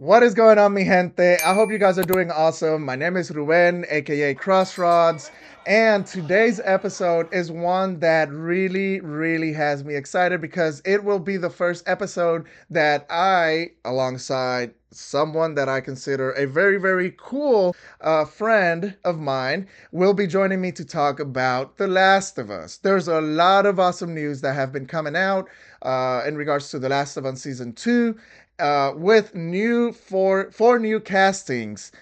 What is going on, mi gente? I hope you guys are doing awesome. My name is Ruben, aka CrossRodz, and today's episode is one that really has me excited because it will be the first episode that I, alongside someone that I consider a very cool friend of mine, will be joining me to talk about The Last of Us. There's a lot of awesome news that have been coming out in regards to The Last of Us Season 2 with four new castings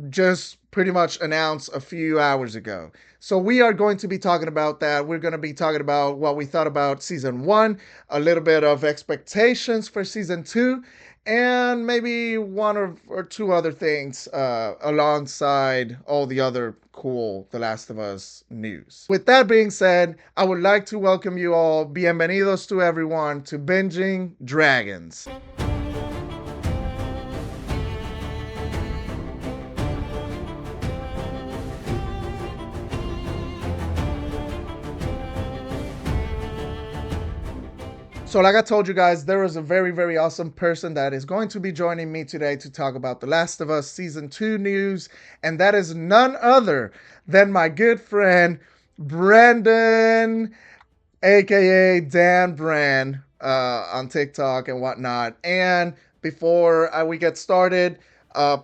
just pretty much announced a few hours ago. So we are going to be talking about that. We're going to be talking about what we thought about season 1, a little bit of expectations for season 2, and maybe one or two other things alongside all the other cool The Last of Us news. With that being said, I would like to welcome you all. Bienvenidos to everyone to Binging Dragons. So, like I told you guys, there is a very awesome person that is going to be joining me today to talk about The Last of Us Season 2 news, and that is none other than my good friend, Brendan, aka Dan Brand, on TikTok and whatnot. And before we get started,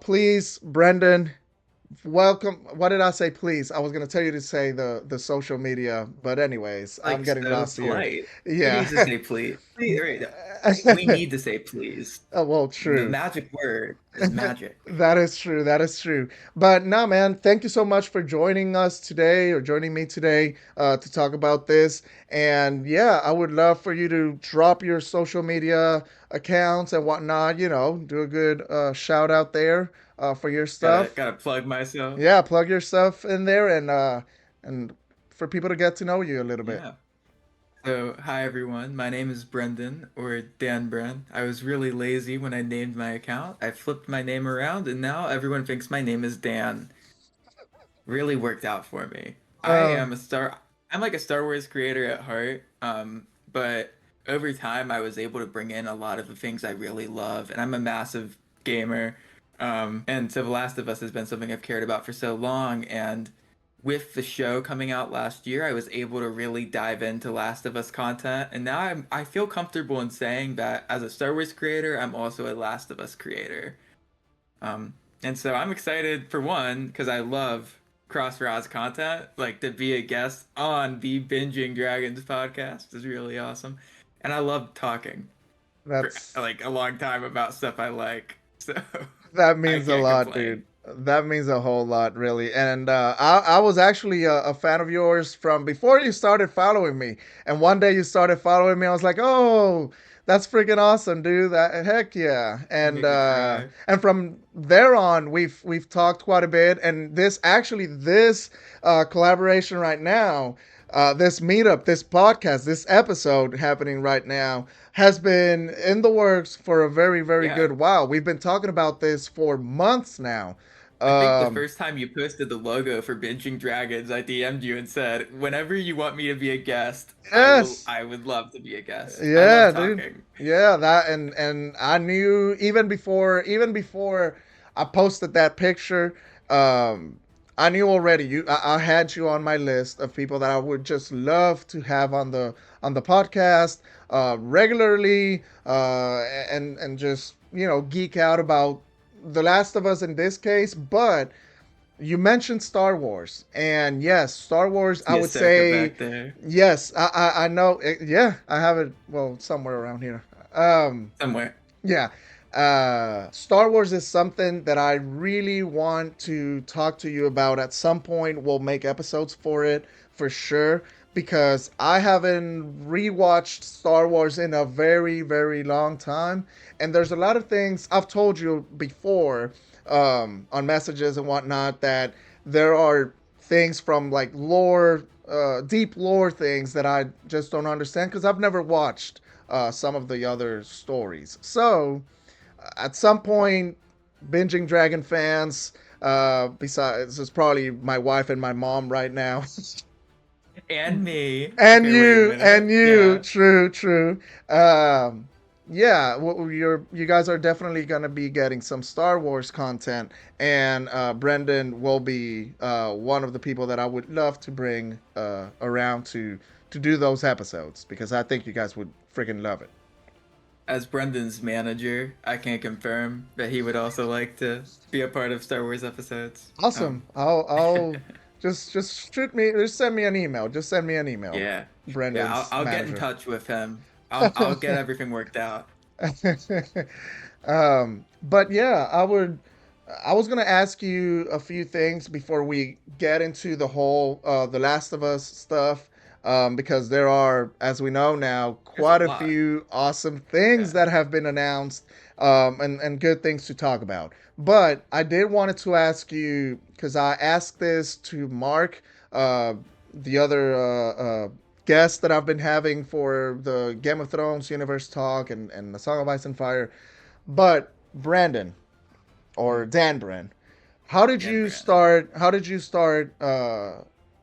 please, Brendan, welcome. What did I say? Please, I was gonna tell you to say the social media, but anyways, I'm Like getting so lost here. polite. Who Yeah. needs to say please? Please, right. We need to say please. Oh, well, The true. magic word is magic. That is true. That is true. But no, man, thank you so much for joining us today or joining me today to talk about this. And yeah, I would love for you to drop your social media accounts and whatnot. Do a good shout out there for your Gotta stuff. gotta plug myself. Yeah, plug your stuff in there and for people to get to know you a little bit. Yeah. So hi everyone. My name is Brendan or Dan Bren. I was really lazy when I named my account. I flipped my name around and now everyone thinks my name is Dan. Really worked out for me. Uh, I'm like a Star Wars creator at heart. But over time I was able to bring in a lot of the things I really love, and I'm a massive gamer. And so The Last of Us has been something I've cared about for so long, and with the show coming out last year, I was able to really dive into Last of Us content, and now I feel comfortable in saying that as a Star Wars creator, I'm also a Last of Us creator. Um, and so I'm excited for one because I love CrossRodz content. Like to be a guest on the Binging Dragons podcast is really awesome, and I love talking for that's like a long time about stuff I like. So That I means a can't lot, dude. complain. That means a whole lot, really. And I was actually a fan of yours from before you started following me. And one day you started following me. I was like, oh, that's freaking awesome, dude. That heck yeah. You And make me cry. from there on, we've talked quite a bit. And this collaboration right now, this meetup, this podcast, this episode happening right now has been in the works for a very Yeah. good while. We've been talking about this for months now. I think the Um, first time you posted the logo for Binging Dragons, I DM'd you and said, "Whenever you want me to be a guest, yes, I would love to be a guest. I love yeah, dude, talking." yeah, that and I knew even before I posted that picture. Um, I knew already. I had you on my list of people that I would just love to have on the podcast regularly, and just geek out about The Last of Us in this case. But you mentioned Star Wars, and yes, Star Wars. I See a would Ahsoka say back there yes. I know. Yeah, I have it. Well, somewhere around here. somewhere. Yeah. Star Wars is something that I really want to talk to you about at some point. We'll make episodes for it for sure because I haven't rewatched Star Wars in a very long time. And there's a lot of things I've told you before on messages and whatnot that there are things from like lore, deep lore things that I just don't understand because I've never watched some of the other stories. So, at some point, binging Dragon fans, besides, it's probably my wife and my mom right now. And me. and Okay, wait a you, and minute. you, Yeah. true. Um, yeah, you guys are definitely gonna be getting some Star Wars content, and Brendan will be one of the people that I would love to bring around to do those episodes because I think you guys would freaking love it. As Brendan's manager, I can confirm that he would also like to be a part of Star Wars episodes. Awesome. I'll just shoot me, just send me an email. Just send me an email, Yeah, yeah. Brendan's I'll get in manager. touch with him. I'll get everything worked out. But yeah, I was gonna ask you a few things before we get into the whole The Last of Us stuff, because there are, as we know now, There's a quite a lot. few awesome things Yeah. that have been announced, and good things to talk about. But I did wanted to ask you because I asked this to Mark, uh, the other guest that I've been having for the Game of Thrones universe talk and the Song of Ice and Fire. But Brandon or Mm. Dan Brand, how did Dan you Brandon. start? How did you start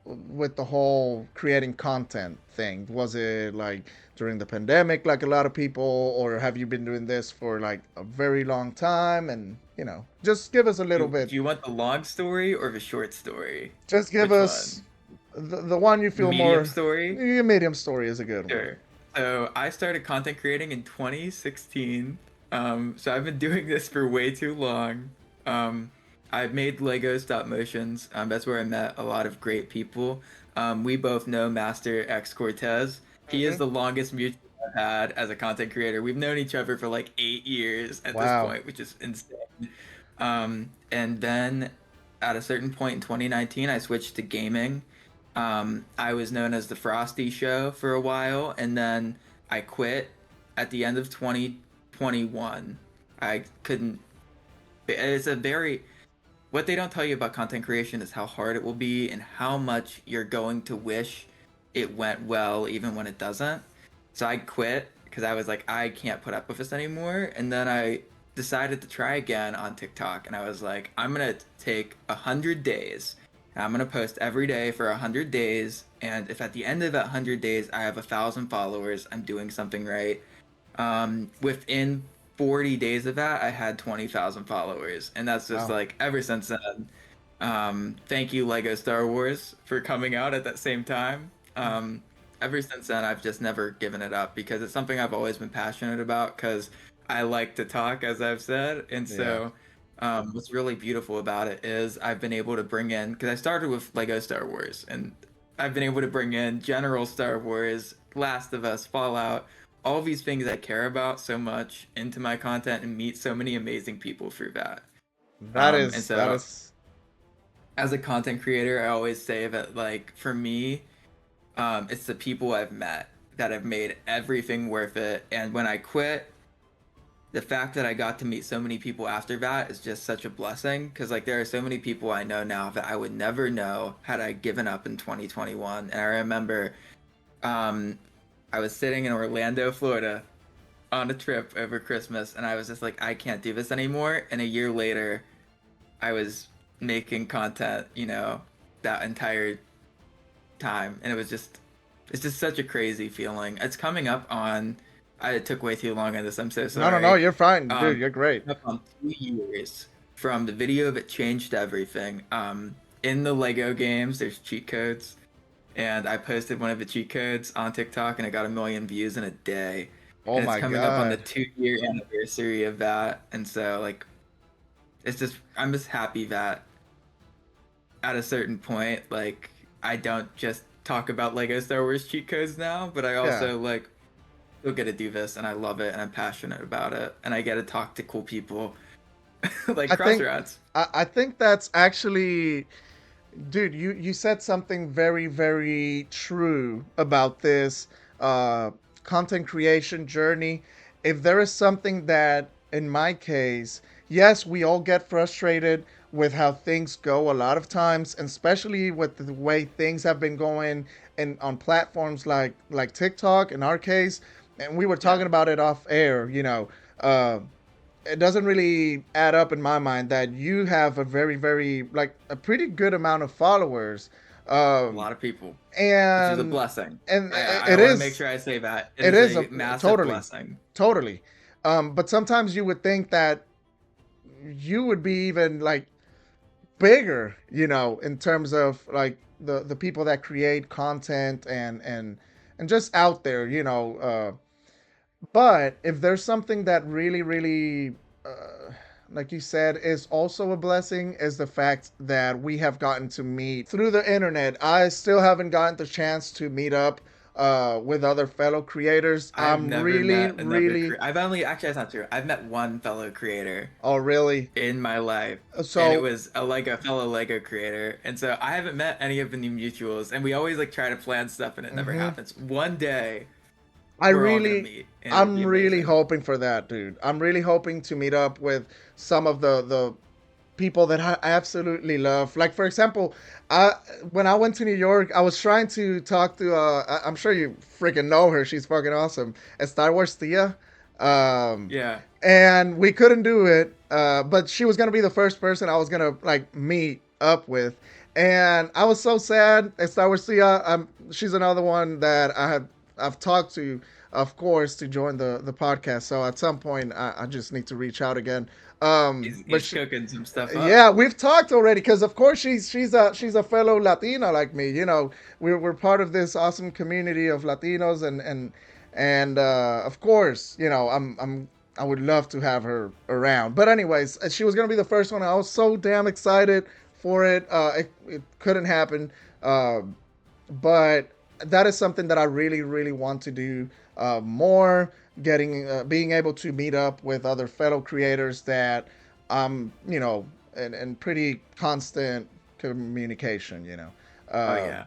with the whole creating content thing? Was it like during the pandemic, like a lot of people, or have you been doing this for like a very long time? And just give us a little bit. Do you want the long story or the short story? Just give Which us one? the one you The feel medium more. story? Your medium story is a good one. Sure. So I started content creating in 2016. So I've been doing this for way too long. Um, I've made Lego stop motions. That's where I met a lot of great people. We both know Master X Cortez. He is Hmm. the longest mutual I've had as a content creator. We've known each other for like 8 years at this Wow. point, which is insane. And then at a certain point in 2019, I switched to gaming. I was known as the Frosty Show for a while, and then I quit at the end of 2021. I couldn't. It's a very. What they don't tell you about content creation is how hard it will be and how much you're going to wish it went well, even when it doesn't. So I quit because I was like, I can't put up with this anymore. And then I decided to try again on TikTok, and I was like, I'm gonna take 100 days. And I'm gonna post every day for 100 days, and if at the end of that 100 days I have 1,000 followers, I'm doing something right. Within 40 days of that, I had 20,000 followers, and that's just Wow. like ever since then. Thank you, Lego Star Wars, for coming out at that same time. Ever since then, I've just never given it up because it's something I've always been passionate about because I like to talk, as I've said. And Yeah. so, what's really beautiful about it is I've been able to bring in, because I started with Lego Star Wars, and I've been able to bring in General Star Wars, Last of Us, Fallout, all these things I care about so much into my content and meet so many amazing people through that. And That so, is. as a content creator, I always say that, like, for me, it's the people I've met that have made everything worth it. And when I quit, the fact that I got to meet so many people after that is just such a blessing. Because like there are so many people I know now that I would never know had I given up in 2021. And I remember um, I was sitting in Orlando, Florida, on a trip over Christmas, and I was just like, I can't do this anymore. And a year later, I was making content, that entire time, and it's just such a crazy feeling. It's coming up on. I took way too long on this. I'm so No, no, no. sorry. You're fine, dude. Um, You're great. Up on 2 years from the video that changed everything. In the Lego games, there's cheat codes, and I posted one of the cheat codes on TikTok, and it got 1 million views in a day. Oh And it's my coming up on the god. 2 year anniversary of that, and so like it's just I'm just happy that at a certain point, like I don't just talk about Lego Star Wars cheat codes now, but I Yeah. also like still get to do this and I love it and I'm passionate about it and I get to talk to cool people like I think CrossRodz. I think that's actually, dude, you said something very very true about this uh content creation journey. If there is something that in my case, yes, we all get frustrated with how things go a lot of times, and especially with the way things have been going and on platforms like TikTok in our case, and we were Yeah. talking about it off air, uh it doesn't really add up in my mind that you have a very very like a pretty good amount of followers, A Um, lot of people, which is a and blessing. and I it want to make is sure I say that it it is is a a massive totally, blessing. totally. But sometimes you would think that you would be even like bigger, in terms of like the people that create content and just out there, but if there's something that really, really, like you said, is also a blessing, is the fact that we have gotten to meet through the internet. I still haven't gotten the chance to meet up with other fellow creators. I've I'm never really, met another really, I've only actually that's not true. I've met one fellow creator oh, really? in my life, and it So, was a fellow Lego creator. And so I haven't met any of the new mutuals, and we always like try to plan stuff, and it never mhm. happens. One day I we're all gonna really, meet, and it'll be I'm really amazing. hoping for that, dude. I'm really hoping to meet up with some of the people that I absolutely love. Like for example, I when I went to New York, I was trying to talk to. I'm sure you freaking know her. She's fucking awesome. Star Wars Thea. Um, Yeah, and we couldn't do it. But she was gonna be the first person I was gonna like meet up with, and I was so sad. Star Wars Thea. She's another one that I've talked to, of course, to join the podcast. So at some point, I just need to reach out again. But he's cooking some stuff up. yeah, we've talked already because of course she's a fellow Latina like me. We're part of this awesome community of Latinos and of course I would love to have her around. But anyways, she was gonna be the first one. I was so damn excited for it. It couldn't happen, uh, but that is something that I really really want to do more. Being able to meet up with other fellow creators that in pretty constant communication. Oh Uh, yeah.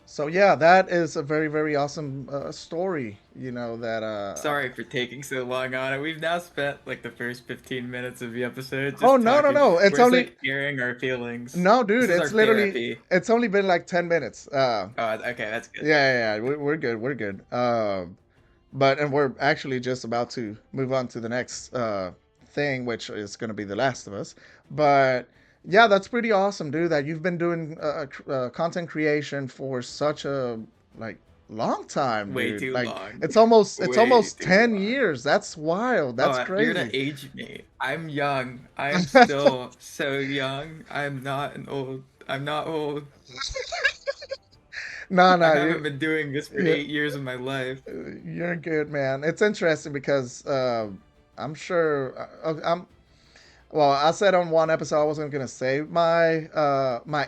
so yeah, that is a very very awesome story. That Sorry for taking so long on it. We've now spent like the first 15 minutes of the episode Oh, just no, no, talking. no! It's We're just only like airing our feelings. no, This dude. is our It's literally therapy. it's only been like 10 minutes. Oh, okay, that's Yeah, good. yeah, yeah. We're good. We're good. But and we're actually just about to move on to the next thing, which is going to be The Last of Us. But yeah, that's pretty awesome, dude. That you've been doing content creation for such a like long time, Way dude. too Like long. Way it's almost too 10 long. years. That's wild. That's Oh, you're gonna crazy. age me. I'm young. I am still so young. I'm not an old. I'm not old. No, I no, haven't been doing this for you 8 years of my life. you're good, man. It's interesting because I'm sure well, I said on one episode I wasn't gonna say my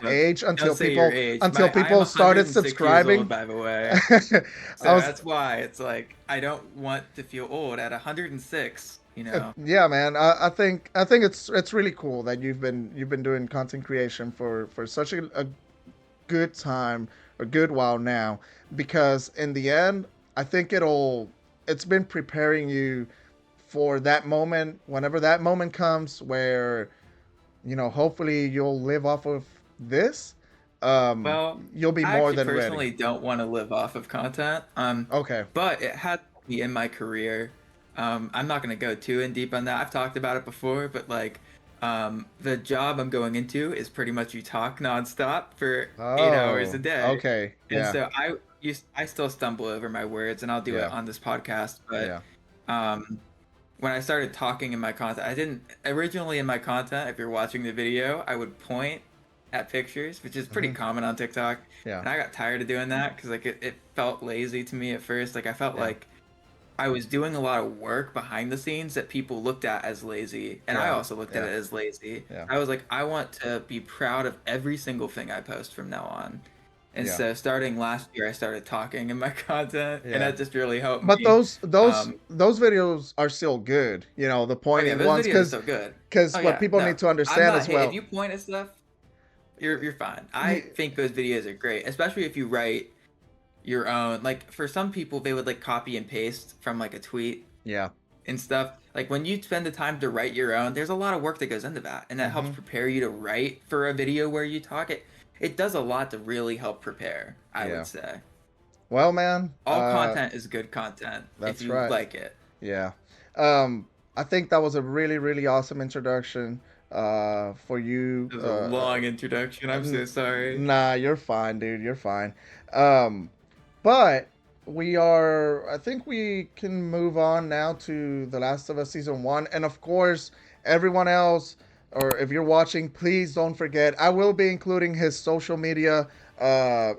age Don't until say your people age. until I am people started 106 years old, subscribing. by the way. I So was that's why it's like I don't want to feel old at 106, you know. yeah, man. I think it's really cool that you've been doing content creation for such a good time, a good while now, because in the end, I think it's been preparing you for that moment, whenever that moment comes, where hopefully you'll live off of this. Well, You'll be I more actually than ready. personally don't want to live off of content. Okay. But it had to be in my career. I'm not gonna go too in deep on that. I've talked about it before, but like, the job I'm going into is pretty much you talk nonstop for 8 hours a Oh, day, okay. and Yeah. so I still stumble over my words, and I'll do it Yeah. on this podcast. But Yeah. um, when I started talking in my content, I didn't originally in my content. If you're watching the video, I would point at pictures, which is pretty Hmm. common on TikTok, Yeah. and I got tired of doing that because like it felt lazy to me at first. Like I felt Yeah. like I was doing a lot of work behind the scenes that people looked at as lazy, and I Yeah. also looked at Yeah. it as lazy. Yeah. I was like, I want to be proud of every single thing I post from now on. And Yeah. so starting last year, I started talking in my content, and Yeah. that just really helped But me. those those Um, those videos are still good. The oh yeah, pointing those ones, videos are because so good. Oh what yeah, people no, need to I'm understand not. as Hey, if well. you point at stuff, you're fine. I Ye- think those videos are great, especially if you write your own. Like for some people, they would like copy and paste from like a tweet Yeah. and stuff. Like when you spend the time to write your own, there's a lot of work that goes into that, and that helps Hmm. prepare you to write for a video where you talk it. It does a lot to really help prepare, I would Yeah. say. Well, man, All content is good content if that's you right. like it. Yeah. Um, I think that was a really, really awesome introduction. for you. It was a long introduction. I'm so sorry. Nah, you're fine, dude. You're fine. Um, but I think we can move on now to The Last of Us Season 1. And of course, everyone else, or if you're watching, please don't forget, I will be including his social media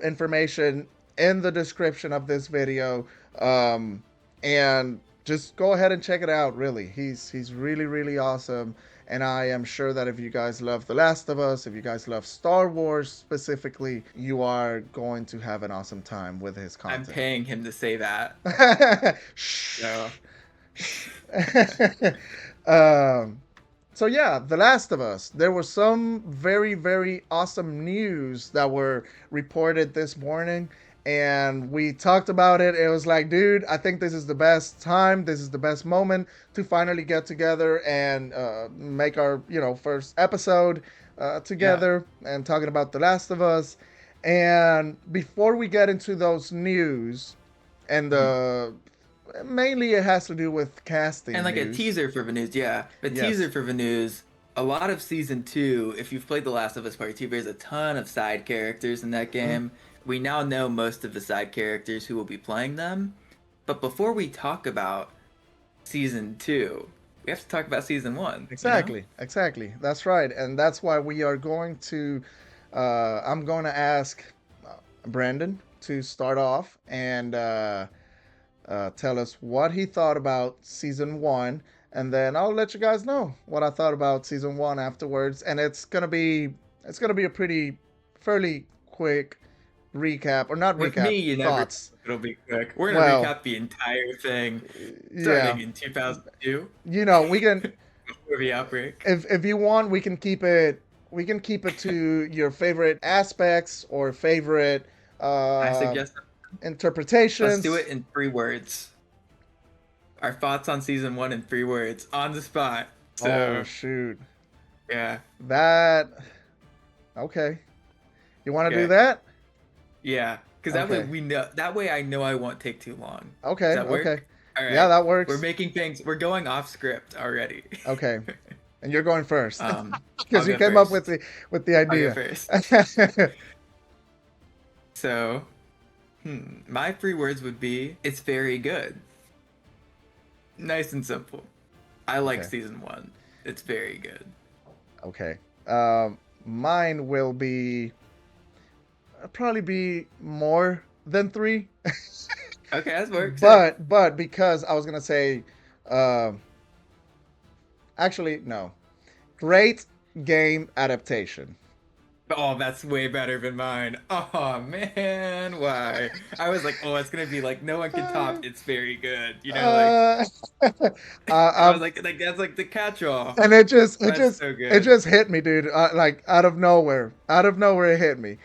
information in the description of this video. Um, and just go ahead and check it out, really. He's really, really awesome. And I am sure that if you guys love The Last of Us, if you guys love Star Wars specifically, you are going to have an awesome time with his I'm content. paying him to say that. So, Shh. um, so yeah, The Last of Us. There was some very, very awesome news that were reported this morning, and we talked about it. It was like, dude, I think this is the best time. This is the best moment to finally get together and make our, first episode yeah. together and talking about The Last of Us. And before we get into those news, and Mhm. mainly it has to do with And casting like a news. teaser for the news, yeah. A teaser Yes. for the news. A lot of season 2, if you've played The Last of Us Part 2, there's a ton of side characters in that Mm-hmm. game. We now know most of the side characters who will be playing them. But before we talk about season 2, we have to talk about season 1, you know? Exactly, exactly. That's right, and that's why we are going to. I'm going to ask Brandon to start off and tell us what he thought about season 1, and then I'll let you guys know what I thought about season 1 afterwards. And it's gonna be a pretty fairly quick recap, or not With recap, me, you never thoughts. it'll be quick. We're gonna Well, recap the entire thing yeah, starting in 2002 we can. before the outbreak. If you want, we can keep it to your favorite aspects or favorite I uh, suggest let's do interpretations. it in 3 words. Our thoughts on season 1 in 3 words on the spot. Oh So, shoot, yeah. that okay. You want to do Okay. that? Yeah, because that way Okay, we know. That way I know I won't take too long. Does okay, that okay. work? All Yeah, right. that We're works. making things. We're going off script already. Okay, and you're going first I'll because you go came up with first. the I'll go idea. first. So, my 3 words would be it's very good. Nice and simple. I like Okay, season 1. It's very good. okay. Mine will be probably be more than three. Okay, that works. Hey. but because I was gonna say, uh, actually no, great game adaptation. Oh, that's way better than mine. Oh man, why? I was like, oh, it's gonna be like no one can Uh, top. It's very good. uh, I was um, like that's like the catch-all. and it just it That's just so it good. just hit me, dude. Like out of nowhere, it hit me.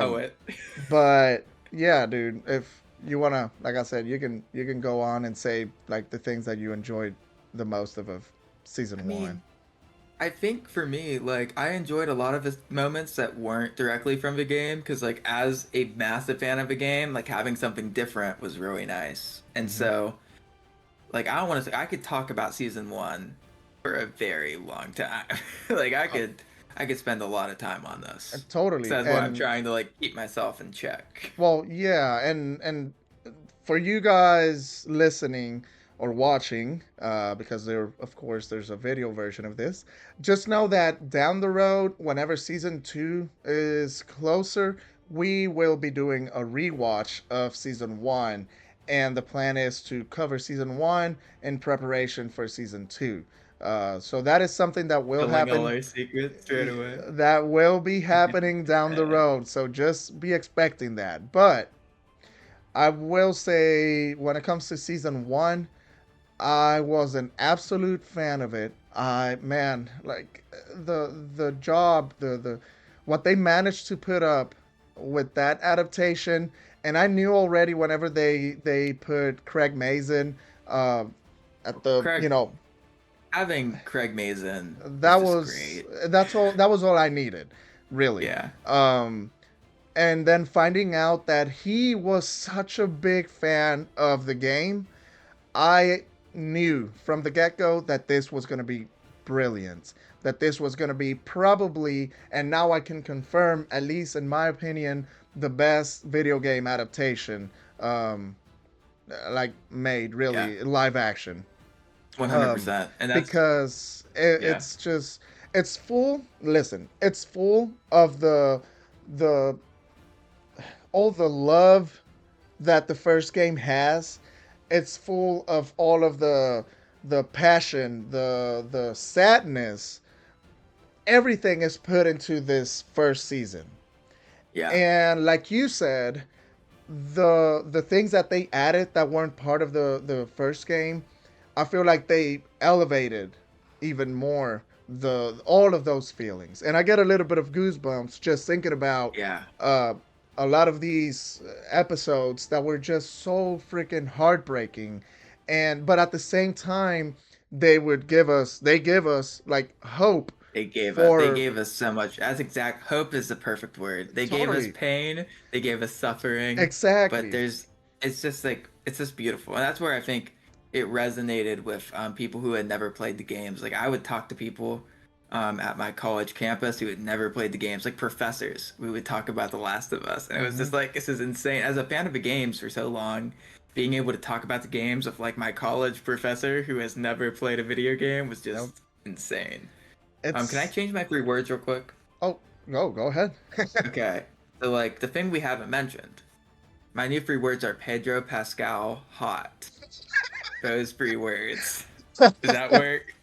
Oh, Um, it. but yeah, dude, if you wanna, like I said, you can go on and say like the things that you enjoyed the most of I season one. mean, I think for me, like I enjoyed a lot of the moments that weren't directly from the game because, like, as a massive fan of the game, like having something different was really nice. And Hmm. so, like, I don't want to say I could talk about season 1 for a very long time. Like, I could spend a lot of time on this. So Totally, that's why I'm and trying to like keep myself in check. well, yeah, and for you guys listening or watching, because of course there's a video version of this. Just know that down the road, whenever season 2 is closer, we will be doing a rewatch of season 1, and the plan is to cover season 1 in preparation for season 2. So that is something that will Spilling all happen. our secrets straight away. That will be happening down the road. So just be expecting that. But I will say, when it comes to season 1, I was an absolute fan of it. I man, like the job, the what they managed to put up with that adaptation, and I knew already whenever they put Craig Mazin uh, at the Craig, having Craig Mazin is that just was great. all I needed, really. Yeah. Um, and then finding out that he was such a big fan of the game, I knew from the get go that this was going to be brilliant. That this was going to be probably, and now I can confirm, at least in my opinion, the best video game adaptation, um, like made Yeah, really live action. one hundred um, percent. And that's because yeah, it's just it's full. Listen, it's full of the all the love that the first game has. It's full of all of the passion, the sadness. Everything is put into this first season, yeah. and like you said, the things that they added that weren't part of the first game, I feel like they elevated even more the all of those feelings, and I get a little bit of goosebumps just thinking about Yeah, uh, a lot of these episodes that were just so freaking heartbreaking, and but at the same time they give us like hope they for gave us so much. That's exact hope is the perfect word. They gave us totally pain, they gave us suffering, but exactly. there's it's just like it's just beautiful. And that's where I think it resonated with people who had never played the games. Like I would talk to people at my college campus who had never played the games, like professors. We would talk about The Last of Us, and it was Hmm. just like this is insane. As a fan of the games for so long, being able to talk about the games with like my college professor who has never played a video game was Yep. just insane. Can I It's change my 3 words real quick? oh go ahead. Okay. So like the thing we haven't mentioned, my new 3 words are Pedro Pascal hot. Those 3 words. Does that work?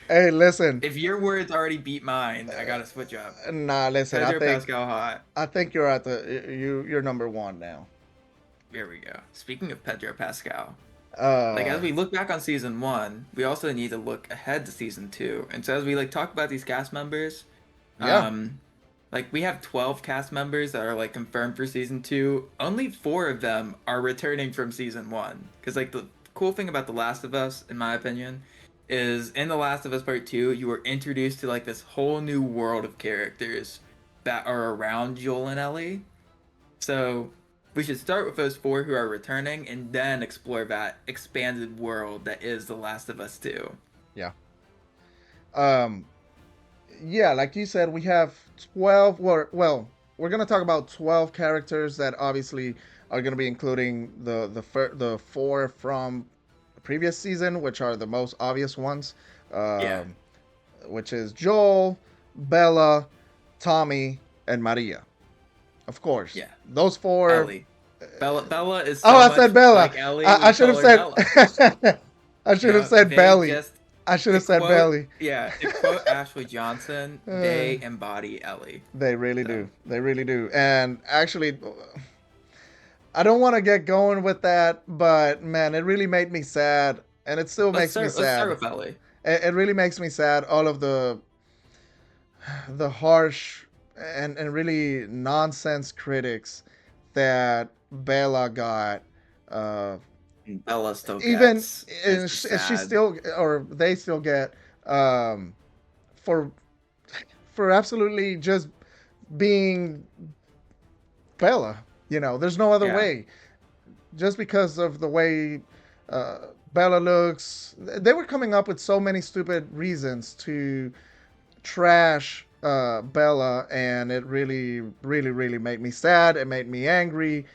Hey, listen. If your words already beat mine, I gotta switch up. Nah, listen. Pedro Pascal hot. I think you're at the you're number one now. Here we go. Speaking of Pedro Pascal, like Uh, as we look back on season 1, we also need to look ahead to season 2. And so as we like talk about these cast members, yeah, um, like we have 12 cast members that are like confirmed for season 2. Only 4 of them are returning from season 1. Because like the cool thing about The Last of Us, in my opinion, is in The Last of Us Part 2, you were introduced to like this whole new world of characters that are around Joel and Ellie. So we should start with those 4 who are returning and then explore that expanded world that is The Last of Us 2. yeah. Um, yeah. Like you said, we have 12. We're gonna talk about 12 characters that obviously are gonna be including the four from the previous season, which are the most obvious ones. Yeah, Um, which is Joel, Bella, Tommy, and Maria. Of course, yeah. those four. Ellie. Bella is Oh, so I said much Bella. like Ellie, I we should call have her Bella. said. I should have Yeah, said they Belly. just I should to have said quote Belly. yeah, to quote Ashley Johnson, Uh, they embody Ellie. they really So do. They really do. And actually, I don't want to get going with that, but man, it really made me sad, and it still makes me let's start sad. with Ellie. It really makes me sad. All of the harsh and really nonsense critics that Bella got. Uh, Bella still even gets. It's and just she sad. still or they still get um, for absolutely just being Bella. You know, there's no other Yeah. way. Just because of the way Bella looks, they were coming up with so many stupid reasons to trash Bella, and it really, really, really made me sad. It made me angry,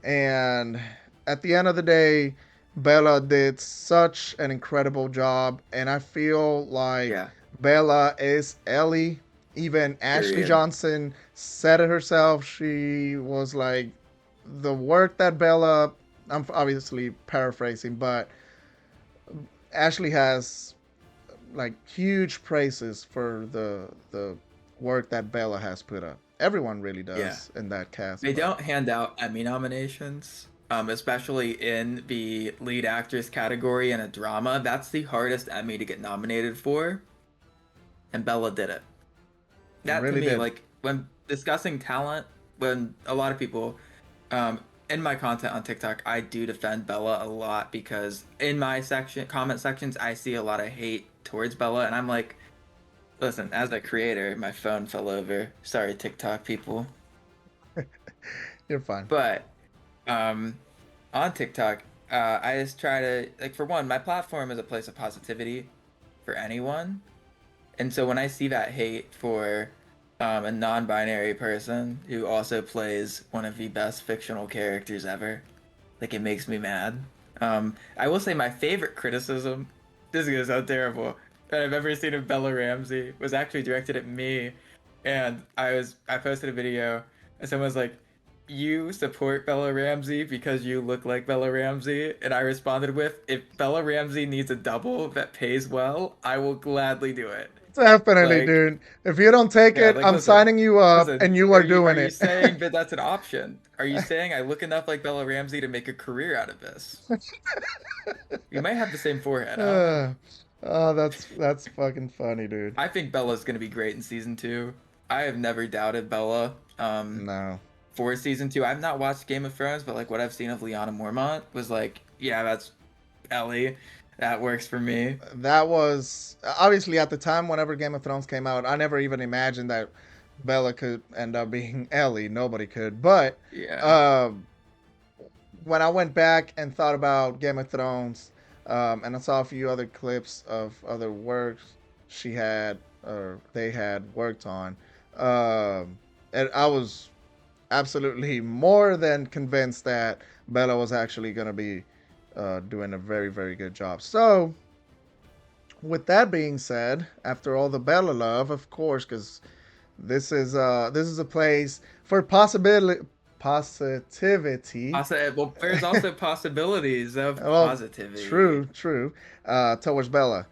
and at the end of the day, Bella did such an incredible job, and I feel like Yeah. Bella is Ellie. Even Ashley Period. Johnson said it herself. She was like, the work that Bella, I'm obviously paraphrasing, but Ashley has like huge praises for the work that Bella has put up. Everyone really Yeah. does in that cast, They but don't hand out Emmy nominations, especially in the lead actress category in a drama. That's the hardest Emmy to get nominated for, and Bella did it. That to really me, did. like when discussing talent, when a lot of people, in my content on TikTok, I do defend Bella a lot because in my comment sections, I see a lot of hate towards Bella, and I'm like, listen, as a creator, my phone fell over. Sorry, TikTok people, You're fine. but um, on TikTok, I just try to like for one, my platform is a place of positivity for anyone. And so when I see that hate for a non-binary person who also plays one of the best fictional characters ever, like it makes me mad. I will say my favorite criticism, this is gonna sound terrible, that I've ever seen of Bella Ramsey was actually directed at me, and I posted a video and someone was like, "You support Bella Ramsey because you look like Bella Ramsey," and I responded with, "If Bella Ramsey needs a double that pays well, I will gladly do it." Definitely, Like, dude. If you don't take yeah, it, like I'm listen, signing you up, listen. and you Are are you are doing you it. saying that that's an option? Are you saying I look enough like Bella Ramsey to make a career out of this? We might have the same forehead. I don't know. Uh, oh, that's fucking funny, dude. I think Bella's gonna be great in season two. I have never doubted Bella. No, For season two, I've not watched Game of Thrones, but like what I've seen of Lyanna Mormont was like, yeah, that's Ellie. That works for me. that was obviously at the time whenever Game of Thrones came out. I never even imagined that Bella could end up being Ellie. Nobody could. But Yeah. um, when I went back and thought about Game of Thrones, and I saw a few other clips of other works she had or they had worked on, and I was absolutely more than convinced that Bella was actually going to be doing a very, very good job. So, with that being said, after all the Bella love, of course, because this is a place for possibility, positivity. Also, well, there's also possibilities of Well, positivity. true, true. Towards Bella.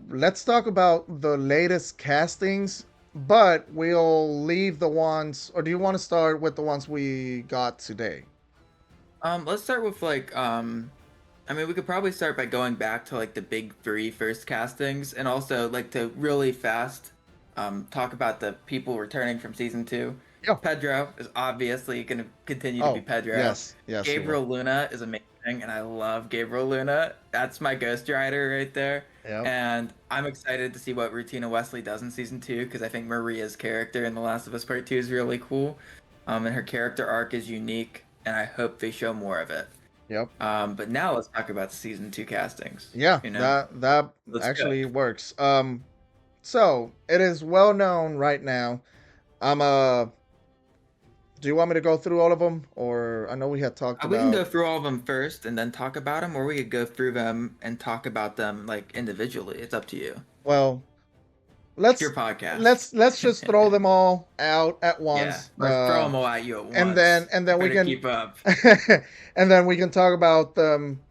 Let's talk about the latest castings, but we'll leave the ones. Or do you want to start with the ones we got today? Let's start with like I mean, we could probably start by going back to like the big three first castings, and also like to really fast talk about the people returning from season two. Yeah. Pedro is obviously going to continue to be Oh, Pedro. yes, yes, he will. Gabriel Luna is amazing, and I love Gabriel Luna. That's my Ghost Rider right there. Yep. And I'm excited to see what Rutina Wesley does in season two because I think Maria's character in The Last of Us Part Two is really cool. And her character arc is unique, and I hope they show more of it. Yep. But now let's talk about the season two castings. Yeah, You know, that let's go. actually works. So it is well known right now. I'm Do you want me to go through all of them, or I know we had talked We can about. go through all of them first and then talk about them, or we could go through them and talk about them like individually. It's up to you. Well, It's your let's podcast. let's just throw them all out at Yeah, once, or throw them all at you at and once. then Try we to can keep up. and then we can talk about them.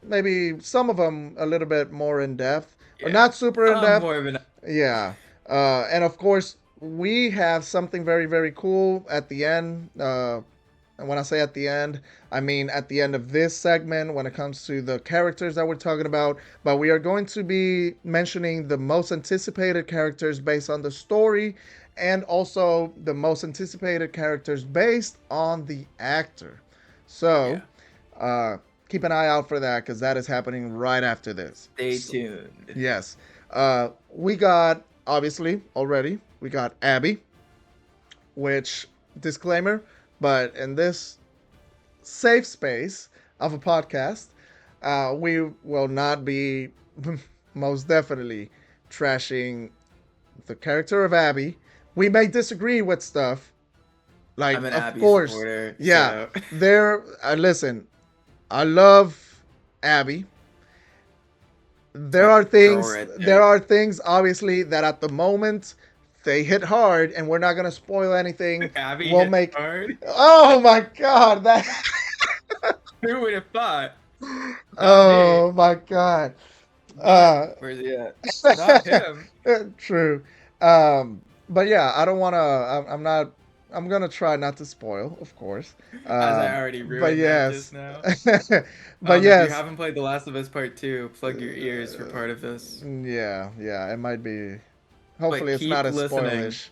Maybe some of them a little bit more in depth, or Yeah, not super in depth. more of an Yeah. And of course, we have something very, very cool at the end. And when I say at the end, I mean at the end of this segment when it comes to the characters that we're talking about. But we are going to be mentioning the most anticipated characters based on the story and also the most anticipated characters based on the actor. So, yeah. uh, keep an eye out for that because that is happening right after this. Stay tuned. Yes. We got, obviously, already, we got Abby, which, disclaimer, but in this safe space of a podcast, we will not be most definitely trashing the character of Abby. We may disagree with stuff, I'm like, an of Abby course, supporter, yeah, so listen, I love Abby. there that's are a girl things right there there. are things obviously that at the moment they hit hard, and we're not going to spoil anything. Abby We'll hits make hard. Oh my god, that Who would have thought? Not me. oh my god. Not uh where's he at? Not him. True. But yeah, I don't want to. I'm not. I'm gonna try not to spoil, of course. As I already But ruined that just yes. now. But If you yes. haven't played The Last of Us Part 2, plug your ears for part of this. Yeah, yeah, it might be. But Hopefully, it's not keep as listening. spoilish.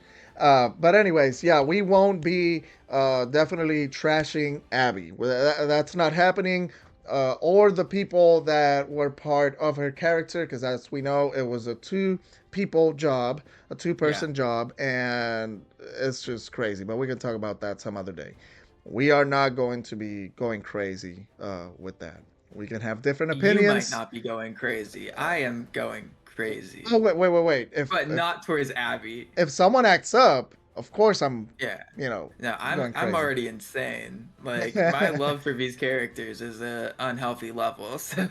But anyways, yeah, we won't be definitely trashing Abby. That's not happening. Or the people that were part of her character, because as we know, it was a two-people job, a Yeah. two-person job, and it's just crazy. But we can talk about that some other day. We are not going to be going crazy with that. We can have different You might opinions. not be going crazy. I am going crazy, Oh wait. but not towards Abby. If someone acts up, of course I'm, Yeah. you know, No, I'm going I'm crazy. already insane. Like my love for these characters is a unhealthy level. So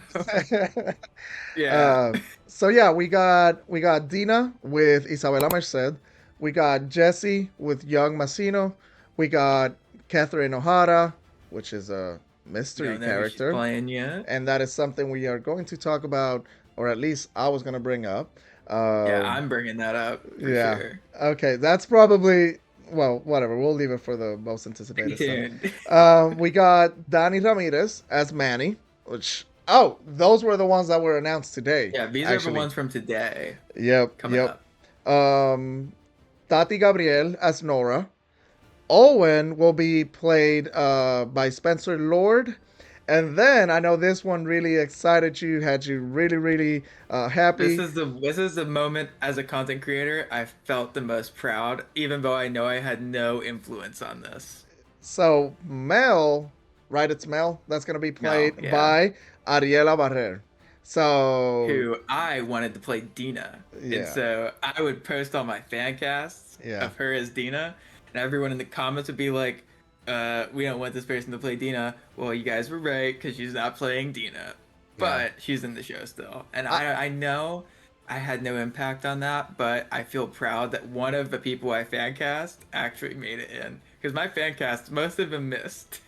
yeah. uh, so yeah, we got Dina with Isabela Merced. We got Jesse with Young Massino. We got Catherine O'Hara, which is a We mystery don't know who she's character, playing yet. and that is something we are going to talk about, or at least I was going to bring up. Yeah, Um, I'm bringing that up for yeah. sure. Okay, that's probably, well, whatever. We'll leave it for the most Stay anticipated stuff. tuned. We got Danny Ramirez as Manny, which, oh, those were the ones that were announced today, Yeah, these are the actually. ones from today Yep, coming yep. up. Um, Tati Gabriel as Nora. Owen will be played by Spencer Lord. And then I know this one really excited you, had you really, really happy. This is the moment as a content creator I felt the most proud, even though I know I had no influence on this. So Mel, right? It's Mel. That's gonna be No, played yeah. by Ariela Barrer. So Who I wanted to play Dina. And yeah, so I would post all my fan casts yeah, of her as Dina, and everyone in the comments would be like, we don't want this person to play Dina. Well, you guys were right, because she's not playing Dina. yeah. But she's in the show still. And I, I know I had no impact on that, but I feel proud that one of the people I fan cast actually made it in. Because my fan cast, most of them missed.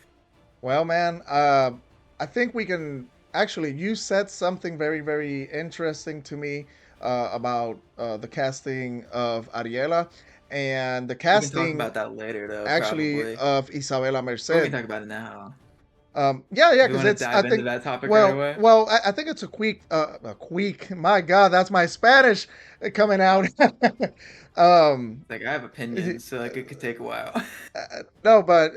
well, man, I think we can actually. You said something very, very interesting to me about the casting of Ariela and the We can talk casting about that later, though, actually probably. of Isabela Or we can Merced. talk about it now. Yeah, Do you because want to it's. I dive into think. that topic right Well, away? well, I think it's a quick. My God, that's my Spanish coming out. um, Like I have uh, opinions, so like it could take a while. no, but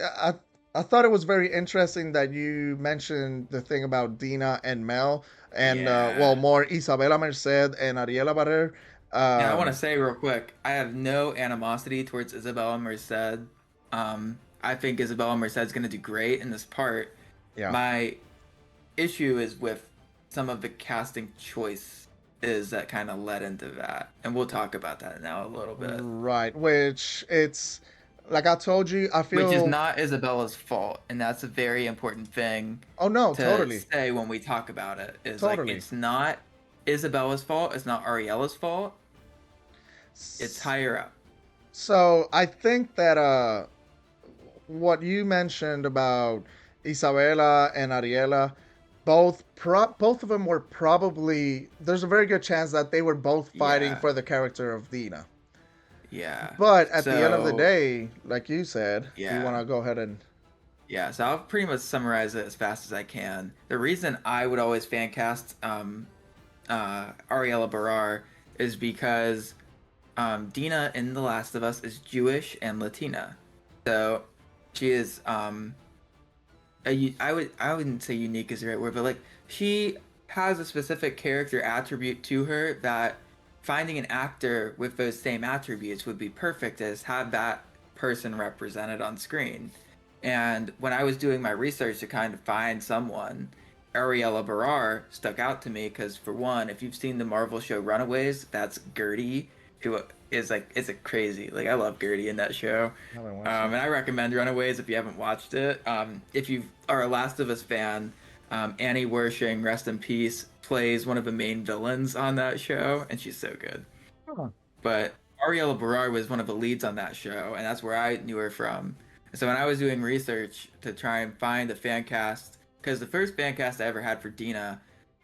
I thought it was very interesting that you mentioned the thing about Dina and Mel, and well, Yeah. more Isabela Merced and Ariela Barrer. Now I want to Um, say real quick, I have no animosity towards Isabella Merced. I think Isabella Merced is gonna do great in this part. yeah. My issue is with some of the casting choice is that kind of led into that, and we'll talk about that now a little bit. Right, which it's like I told you, I Which is feel. not Isabella's fault, and that's a very important thing Oh no, to totally, say when we talk about it. Is like totally. it's not Isabella's fault, it's not Ariella's fault, it's S- higher up. So I think that what you mentioned about Isabela and Ariela, both of them were probably. There's a very good chance that they were both fighting Yeah. for the character of Dina. Yeah. But at the end of the So, day, like you said, do you want yeah. to go ahead and? Yeah, so I'll pretty much summarize it as fast as I can. The reason I would always fan cast Ariella Barar is because Dina in The Last of Us is Jewish and Latina. So she is I wouldn't say unique is the right word, but like she has a specific character attribute to her that finding an actor with those same attributes would be perfect as have that person represented on screen. And when I was doing my research to kind of find someone, Ariella Barar stuck out to me because for one, if you've seen the Marvel show Runaways, that's Gertie, who is like it's a crazy like I love Gertie in that show. I haven't watched it. And I recommend Runaways if you haven't watched it. If you are a Last of Us fan, Annie Wershing, rest in peace, plays one of the main villains on that show, and she's so good. Huh. But Ariella Barar was one of the leads on that show, and that's where I knew her from. So when I was doing research to try and find a fan cast, because the first fan cast I ever had for Dina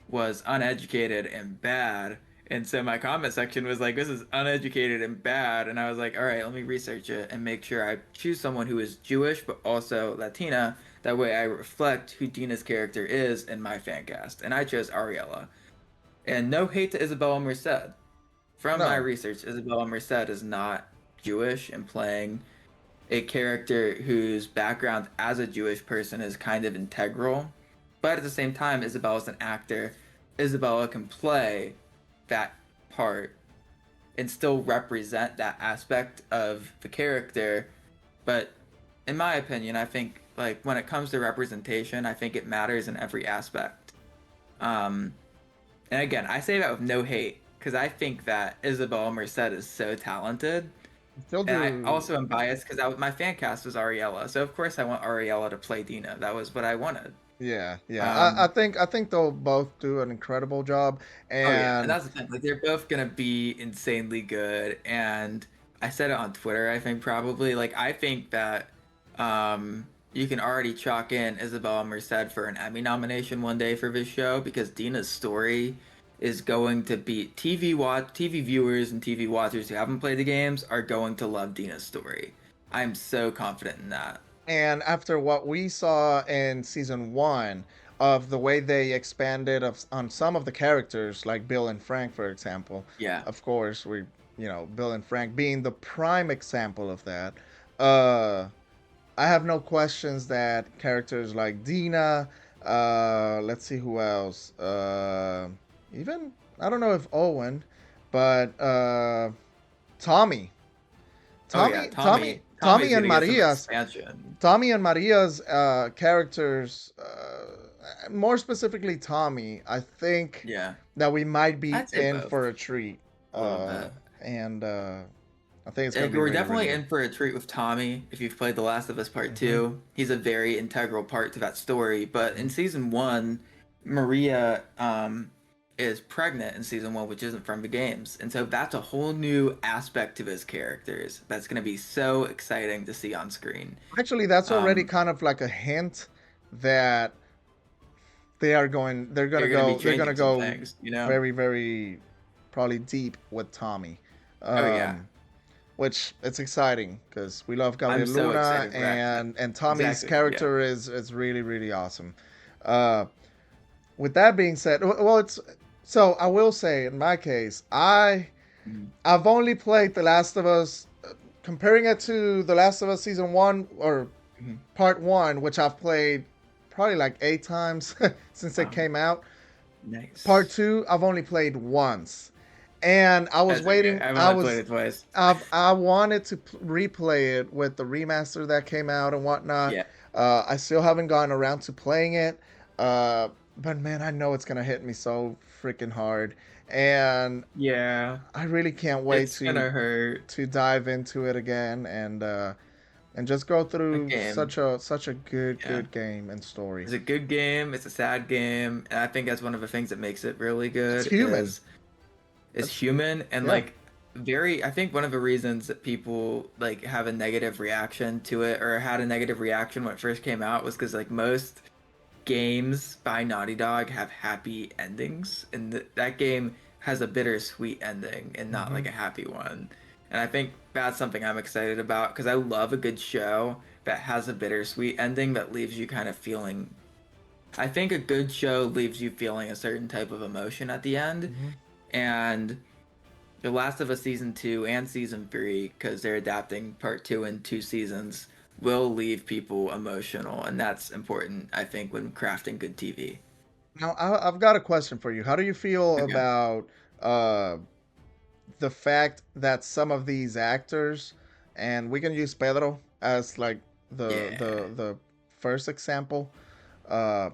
was uneducated and bad, and so my comment section was like, "This is uneducated and bad," and I was like, "All right, let me research it and make sure I choose someone who is Jewish but also Latina. That way, I reflect who Dina's character is in my fan cast." And I chose Ariella. And no hate to Isabella Merced. From my No. research, Isabella Merced is not Jewish and playing a character whose background as a Jewish person is kind of integral. But at the same time, Isabella's an actor. Isabella can play that part and still represent that aspect of the character. But in my opinion, I think like when it comes to representation, I think it matters in every aspect. Um, and again, I say that with no hate because I think that Isabel Merced is so talented. Still And I do. also am biased because my fan cast was Ariella, so of course I want Ariella to play Dina. That was what I wanted. Yeah, yeah. I Um, think I think they'll both do an incredible job. oh yeah, and And that's the thing. Like they're both gonna be insanely good. And I said it on Twitter. I think probably like I think that you can already chalk in Isabella Merced for an Emmy nomination one day for this show because Dina's story is going to be TV viewers and TV watchers who haven't played the games are going to love Dina's story. I'm so confident in that. and after what we saw in season one of the way they expanded on some of the characters, like Bill and Frank, for example, Yeah. of course, Bill and Frank being the prime example of that. Uh, I have no questions that characters like Dina, let's see who else, even I don't know if Owen, but Tommy, Oh yeah, Tommy Tommy's and gonna get some Maria's expansion. characters, more specifically Tommy, I think Yeah. that we might be I'd say in both for a treat. a little Uh, bit. and I think it's going to be We're really, really definitely good. in for a treat with Tommy. If you've played The Last of Us Part Hmm. 2, he's a very integral part to that story. But in Hmm. season 1, Maria is pregnant in season 1, which isn't from the games. And so that's a whole new aspect to his characters that's going to be so exciting to see on screen. Actually, that's already Um, kind of like a hint that they're going to be they're gonna changing some go things, you know? very, very probably deep with Tommy. Oh, yeah. Um, which it's exciting because we love I'm Gabriel so Luna, excited for that. and Tommy's Exactly. Yeah. character is really, really awesome. Uh, with that being said, well, it's so I will say in my case, Mhm. I've only played The Last of Us. Comparing it to The Last of Us season one or Mhm. part one, which I've played probably like 8 times since it Wow. came out. Part Nice. two, I've only played once, and I was That's okay. waiting. I've only played it twice. I wanted to replay it with the remaster that came out and whatnot. Yeah. I still haven't gotten around to playing it, uh, but man, I know it's gonna hit me so freaking hard, and Yeah. I really can't wait It's gonna hurt. to dive into it again and just go A through game. such a Yeah. good game and story. It's a good game. It's a sad game. And I think that's one of the things that makes it really It's good human. is it's That's human and yeah. like very I think one of the reasons that people like have a negative reaction to it or had a negative reaction when it first came out was because like most games by Naughty Dog have happy endings, and that game has a bittersweet ending and not Hmm. like a happy one. And I think that's something I'm excited about because I love a good show that has a bittersweet ending that leaves you kind of feeling. I think a good show leaves you feeling a certain type of emotion at the end, Hmm. and The Last of Us season 2 and season 3, because they're adapting part 2 in 2 seasons, will leave people emotional, and that's important, I think, when crafting good TV. Now I've got a question for you. How do you feel Okay. about uh, the fact that some of these actors, and we can use Pedro as like Yeah. the first example, uh,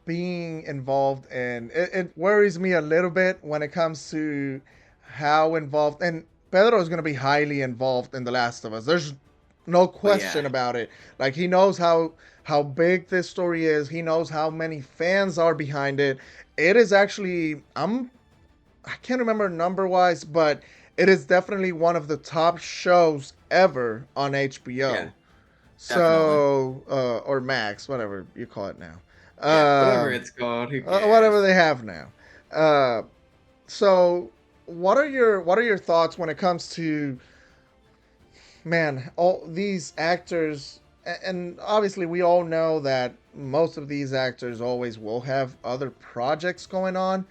being involved in it worries me a little bit when it comes to how involved, and Pedro is going to be highly involved in The Last of Us. There's no Oh yeah. question about it. Like he knows how big this story is. He knows how many fans are behind it. It is actually I can't remember number wise, but it is definitely one of the top shows ever on Yeah. HBO. Definitely. So or Max, whatever you call it now. Yeah. Whatever Um, it's called, who whatever cares? they have now. Uh, so what are your thoughts when it comes to, man, all these actors, and obviously we all know that most of these actors always will have other projects going on,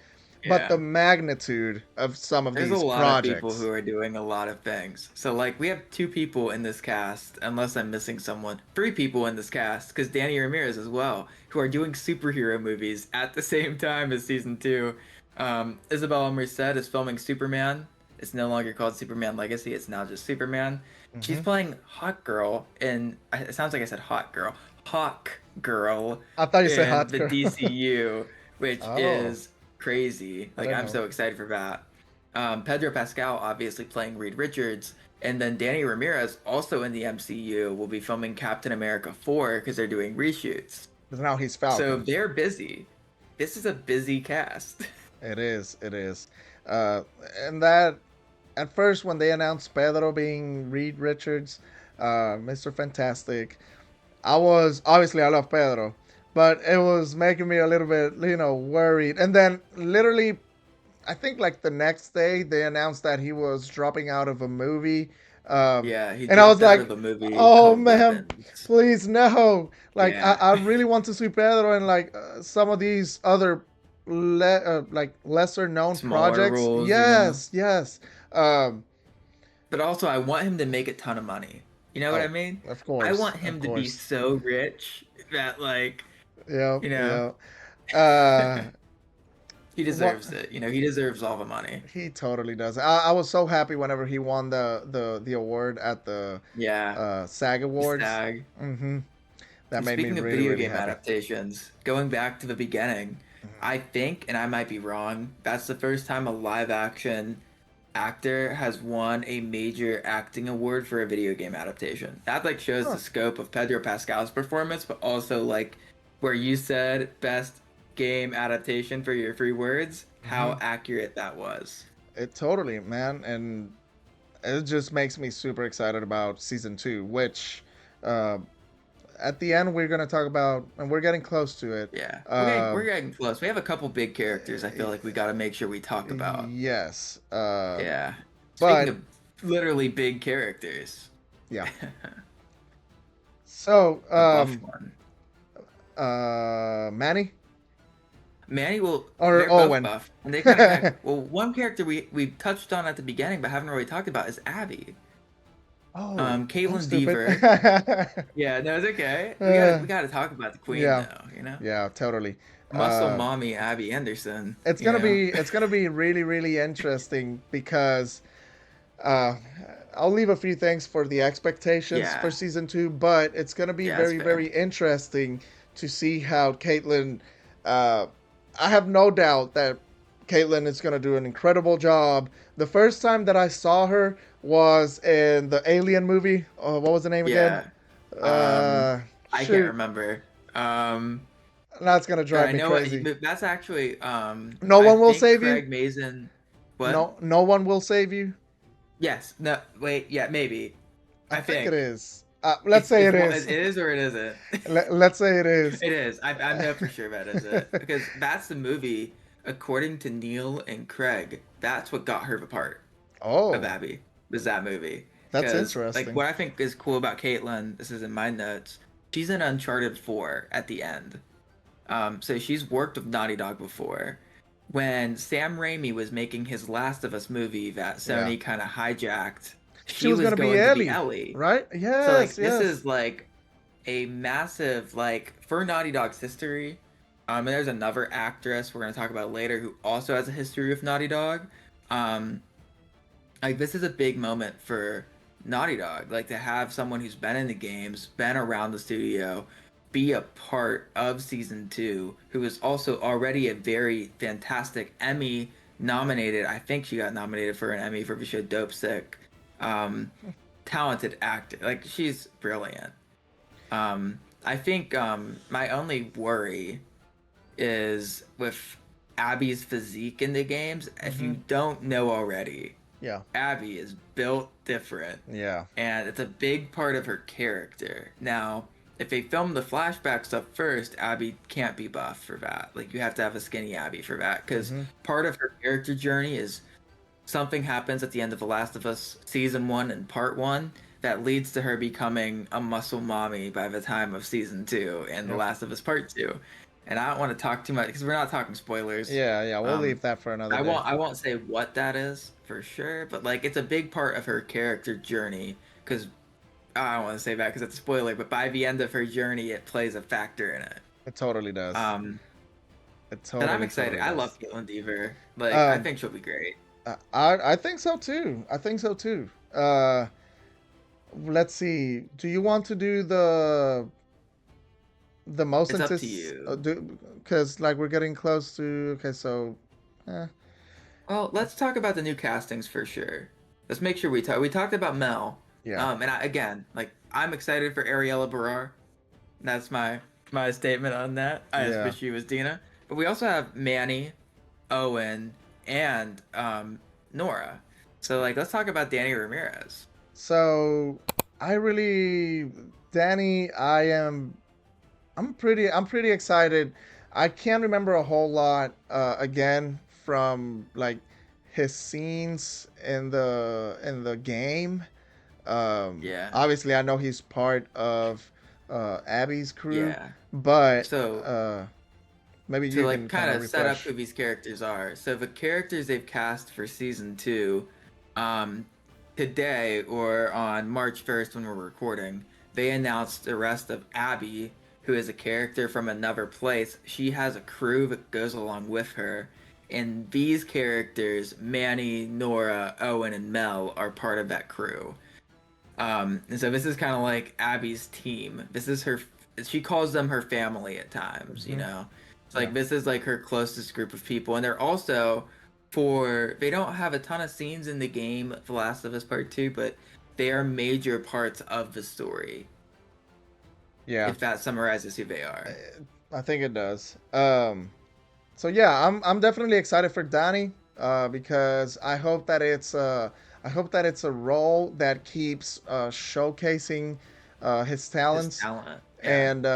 but the Yeah. magnitude of some of There's a these lot of people who projects. are doing a lot of things. So like we have two people in this cast, unless I'm missing someone. Three people in this cast, because Danny Ramirez as well, who are doing superhero movies at the same time as season 2. Isabella Merced is filming Superman. It's no longer called Superman Legacy. It's now just Superman. She's Hmm. playing Hawk Girl in. It sounds like I said Hot Girl. Hawk Girl I thought you said in hot the girl. DCU, which Oh, is crazy. I Like don't I'm know. so excited for that. Pedro Pascal obviously playing Reed Richards, and then Danny Ramirez also in the MCU will be filming Captain America 4 because they're doing reshoots. But now he's So Falcon. they're busy. This is a busy cast. It is. It is. Uh, and that at first when they announced Pedro being Reed Richards, Mr. Fantastic, I was obviously I love Pedro, but it was making me a little bit worried. And then literally, I think like the next day they announced that he was dropping out of a movie, um, Yeah, he and I was dropped out of like, a movie oh called man, Weapons. please no! Like Yeah, I really want to see Pedro in like some of these other like lesser known smaller projects. roles. Yes, yes. Um, But also, I want him to make a ton of money. You know what I oh, mean? of I course, want of him to be course. so rich that, like, Yeah, you know, yeah. Uh, he what deserves it. He deserves all the money. he totally does. I was so happy whenever he won the award at the Yeah, SAG Awards. Stag. Hmm. That And made me speaking of really, video really game happy. adaptations, going back to the beginning, I think, and I might be wrong, that's the first time a live action actor has won a major acting award for a video game adaptation. That like shows Huh. the scope of Pedro Pascal's performance, but also like where you said best game adaptation for your free words, Hmm. how accurate that was. It totally, man, and it just makes me super excited about season two, which uh, at the end we're gonna talk about, and we're getting close to it. Yeah, we're Um, getting close. We have a couple big characters. I feel like we got to make sure we talk about. yes, Yeah. Speaking but of literally big characters, yeah. So, a buff one. Manny Manny will. or They're both Owen? buff, and they kind of connect. Well, one character we touched on at the beginning, but haven't really talked about is Abby. Oh, I'm Caitlin stupid. Deaver. Yeah, no, it's okay. We uh, gotta talk about the queen yeah, though. yeah, totally. Muscle Uh, mommy Abby Anderson. it's gonna be really really interesting because uh, I'll leave a few things for the expectations for Yeah, season two, but it's gonna be yeah, that's very very fair. interesting to see how Caitlyn. Uh, I have no doubt that Caitlyn is gonna do an incredible job. The first time that I saw her was in the Alien movie. What was the name again? Yeah. Um, I can't Shoot, remember. Um, that's gonna but drive I me know crazy. that's actually. No I one will think save you. Craig Mazin. What? No, no one will save you. Yes. No. Wait. Yeah. Maybe. I I think it think is. Let's say it is. it is or it isn't. Let's say it is. It is. I know for sure that is it because that's the movie. According to Neil and Craig, that's what got her the part of Oh, Abby. Was that movie? that's Because like interesting. what I think is cool about Caitlin, this is in my notes. She's in Uncharted 4 at the end. So she's worked with Naughty Dog before. When Sam Raimi was making his Last of Us movie that Yeah. Sony kind of hijacked, She she was was gonna be going to be Ellie, Ellie. right? So like Yes, this yes. is like a massive like for Naughty Dog's history. And there's another actress we're gonna talk about later who also has a history with Naughty Dog. Um, like this is a big moment for Naughty Dog, like to have someone who's been in the games, been around the studio, be a part of season two, who is also already a very fantastic Emmy nominated. I think she got nominated for an Emmy for the show Dope Sick. Um, Talented actor, like she's brilliant. I think my only worry is with Abby's physique in the games. If Hmm. you don't know already, Yeah, Abby is built different, yeah. and it's a big part of her character. Now, if they film the flashback stuff first, Abby can't be buff for that. Like, you have to have a skinny Abby for that, because Hmm. part of her character journey is something happens at the end of The Last of Us season one and part one that leads to her becoming a muscle mommy by the time of season two and The Yep. Last of Us part two. And I don't want to talk too much because we're not talking spoilers. Yeah, yeah. We'll Um, leave that for another day. I won't say what that is for sure, but like it's a big part of her character journey because I don't want to say that because it's a spoiler, but by the end of her journey, it plays a factor in it. It totally does. Um, It and I'm totally, excited. totally I does. love Caitlin Deaver. Like I Um, think she'll be great. I think so too. I think so too. Let's see. Do you want to do the most It's up to antis? you. Do because like we're getting close to. Okay, so. Eh. Well, let's talk about the new castings for sure. Let's make sure we talk. We talked about Mel, Yeah. and again, like I'm excited for Ariella Barar. That's my statement on that. I just Yeah. wish she was Dina. But we also have Manny, Owen, and Nora. So like, let's talk about Danny Ramirez. So I really, Danny, I'm pretty excited. I can't remember a whole lot again from like his scenes in the game. Yeah, Obviously, I know he's part of Abby's crew, yeah. but So uh, maybe to you like can kind kind of of set up refresh. who these characters are. So the characters they've cast for season two, um, today or on March 1st when we're recording, they announced the rest of Abby, who is a character from another place. She has a crew that goes along with her. And these characters, Manny, Nora, Owen, and Mel, are part of that crew. And so this is kind of like Abby's team. This is her. She calls them her family at times. You Hmm. know, it's Yeah. like this is like her closest group of people, and they're also for. They don't have a ton of scenes in the game, The Last of Us Part Two, but they are major parts of the story. Yeah. If that summarizes who they are. I think it does. So yeah, I'm definitely excited for Danny because I hope that it's a role that keeps showcasing his His talents, talent, yeah. and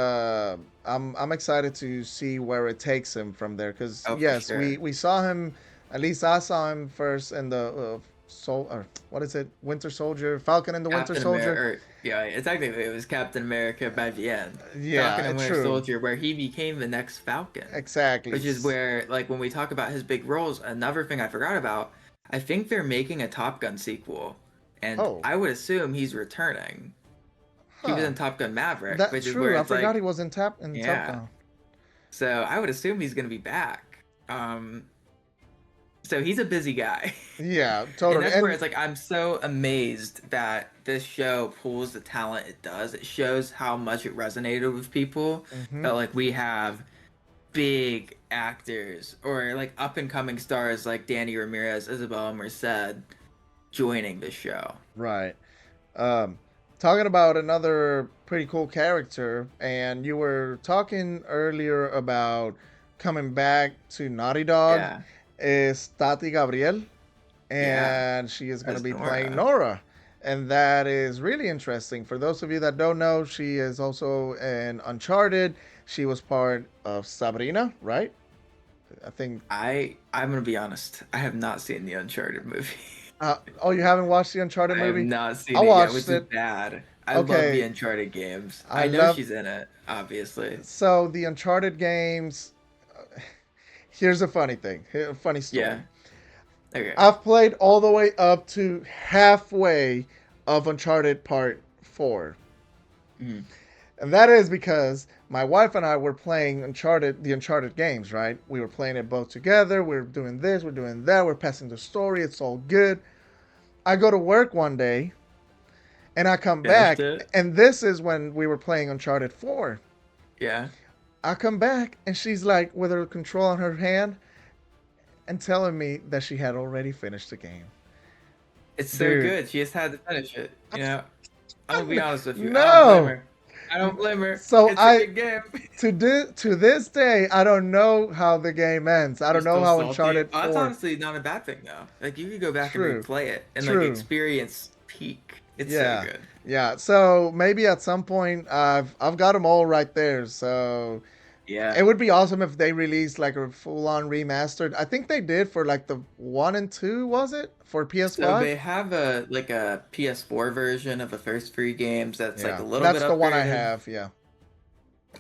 I'm excited to see where it takes him from there. Because Oh, for yes, we sure. we saw him, at least I saw him first in the what is it, Winter Soldier, Falcon and the Winter Captain Soldier. America, or yeah, it's technically it was Captain America by the end. Falcon Yeah, and Winter true, Soldier, where he became the next Falcon, exactly. which is where like when we talk about his big roles, another thing I forgot about. I think they're making a Top Gun sequel, and Oh, I would assume he's returning. He was huh. in Top Gun Maverick, That which is where true. I it's forgot he like, was in Top yeah. Gun. So I would assume he's gonna be back. So he's a busy guy. Yeah, And totally. that's where And it's like I'm so amazed that this show pulls the talent it does. It shows how much it resonated with people. hmm That like we have big actors or like up and coming stars like Danny Ramirez, Isabella Merced joining the show. right. Um, Talking about another pretty cool character, and you were talking earlier about coming back to Naughty Dog, Yeah, is Tati Gabriel, yeah, and she is going to as be playing Nora. Nora. And that is really interesting. For those of you that don't know, she is also in Uncharted. She was part of Sabrina, right? I think. I'm gonna be honest. I have not seen the Uncharted movie. Oh, you haven't watched the Uncharted I have movie? not I seen it yet, watched which is it. bad. I love the Okay, Uncharted games. I I know love. she's in it, obviously. So the Uncharted games. Here's a funny thing. A funny story. Yeah. Okay. I've played all the way up to halfway of Uncharted Part 4. Mhm. And that is because my wife and I were playing the Uncharted games, right? We were playing it both together. We're doing this, we're doing that, we're passing the story. It's all good. I go to work one day and I come Finished back, it. and this is when we were playing Uncharted 4. Yeah. I come back and she's like with her control in her hand and telling me that she had already finished the game. It's so Dude, good. She just had to finish it. You know, I'm gonna be honest with you. I don't blame no. her. I don't blame her. So It's a I good game. to this day I don't know how the game ends. I You're don't know still how salty. Uncharted Oh, that's 4. honestly not a bad thing though. Like you could go back and True. replay it and like True. experience peak. It's so Yeah. good. Yeah. So maybe at some point I've got them all right there. So Yeah. it would be awesome if they released like a full on remastered. I think they did for like the 1 and 2, was it? For So PS5? they have a like a PS4 version of the first three games that's like a Yeah. little bit That's the one I upgraded. have. Yeah.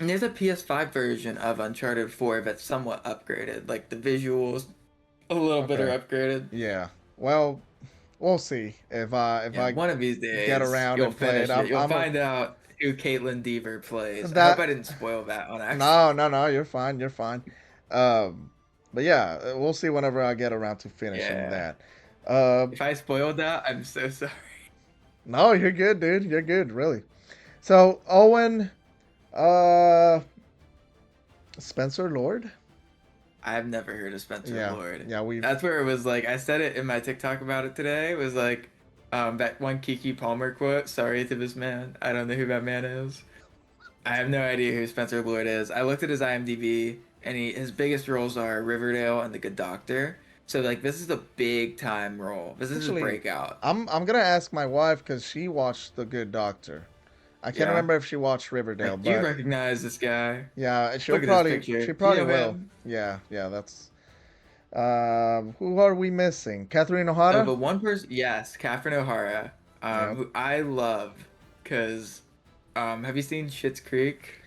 And there's a PS5 version of Uncharted 4 that's somewhat upgraded. Like the visuals a little bit are Okay. upgradred. Yeah. Well, we'll see if Yeah, I one of these get days around you'll and play it. finish it. You'll I'm a, find out who Caitlin Deaver plays. I hope that I didn't spoil that on accident. no, no, no, you're fine. You're fine. Um, but yeah, we'll see whenever I get around to finishing Yeah. that. Uh, If I spoiled that, I'm so sorry. no, you're good, dude. You're good, really. So Owen, uh, Spencer Lord. I've never heard of Spencer Yeah, Lord. yeah, we've That's where it was like I said it in my TikTok about it today. It was like that one Kiki Palmer quote, sorry to this man. I don't know who that man is. I have no idea who Spencer Lord is. I looked at his IMDb and his biggest roles are Riverdale and The Good Doctor. So like this is a big time role. This is his actually. breakout. I'm gonna ask my wife because she watched The Good Doctor. I can't Yeah. remember if she watched Riverdale, Like, do you but recognize this guy? yeah, Look at this picture. she Do you probably know will. him? Yeah, yeah, that's who are we missing? Catherine Oh, O'Hara? but one person, yes, Catherine O'Hara, Yep. who I love, because, have you seen Schitt's Creek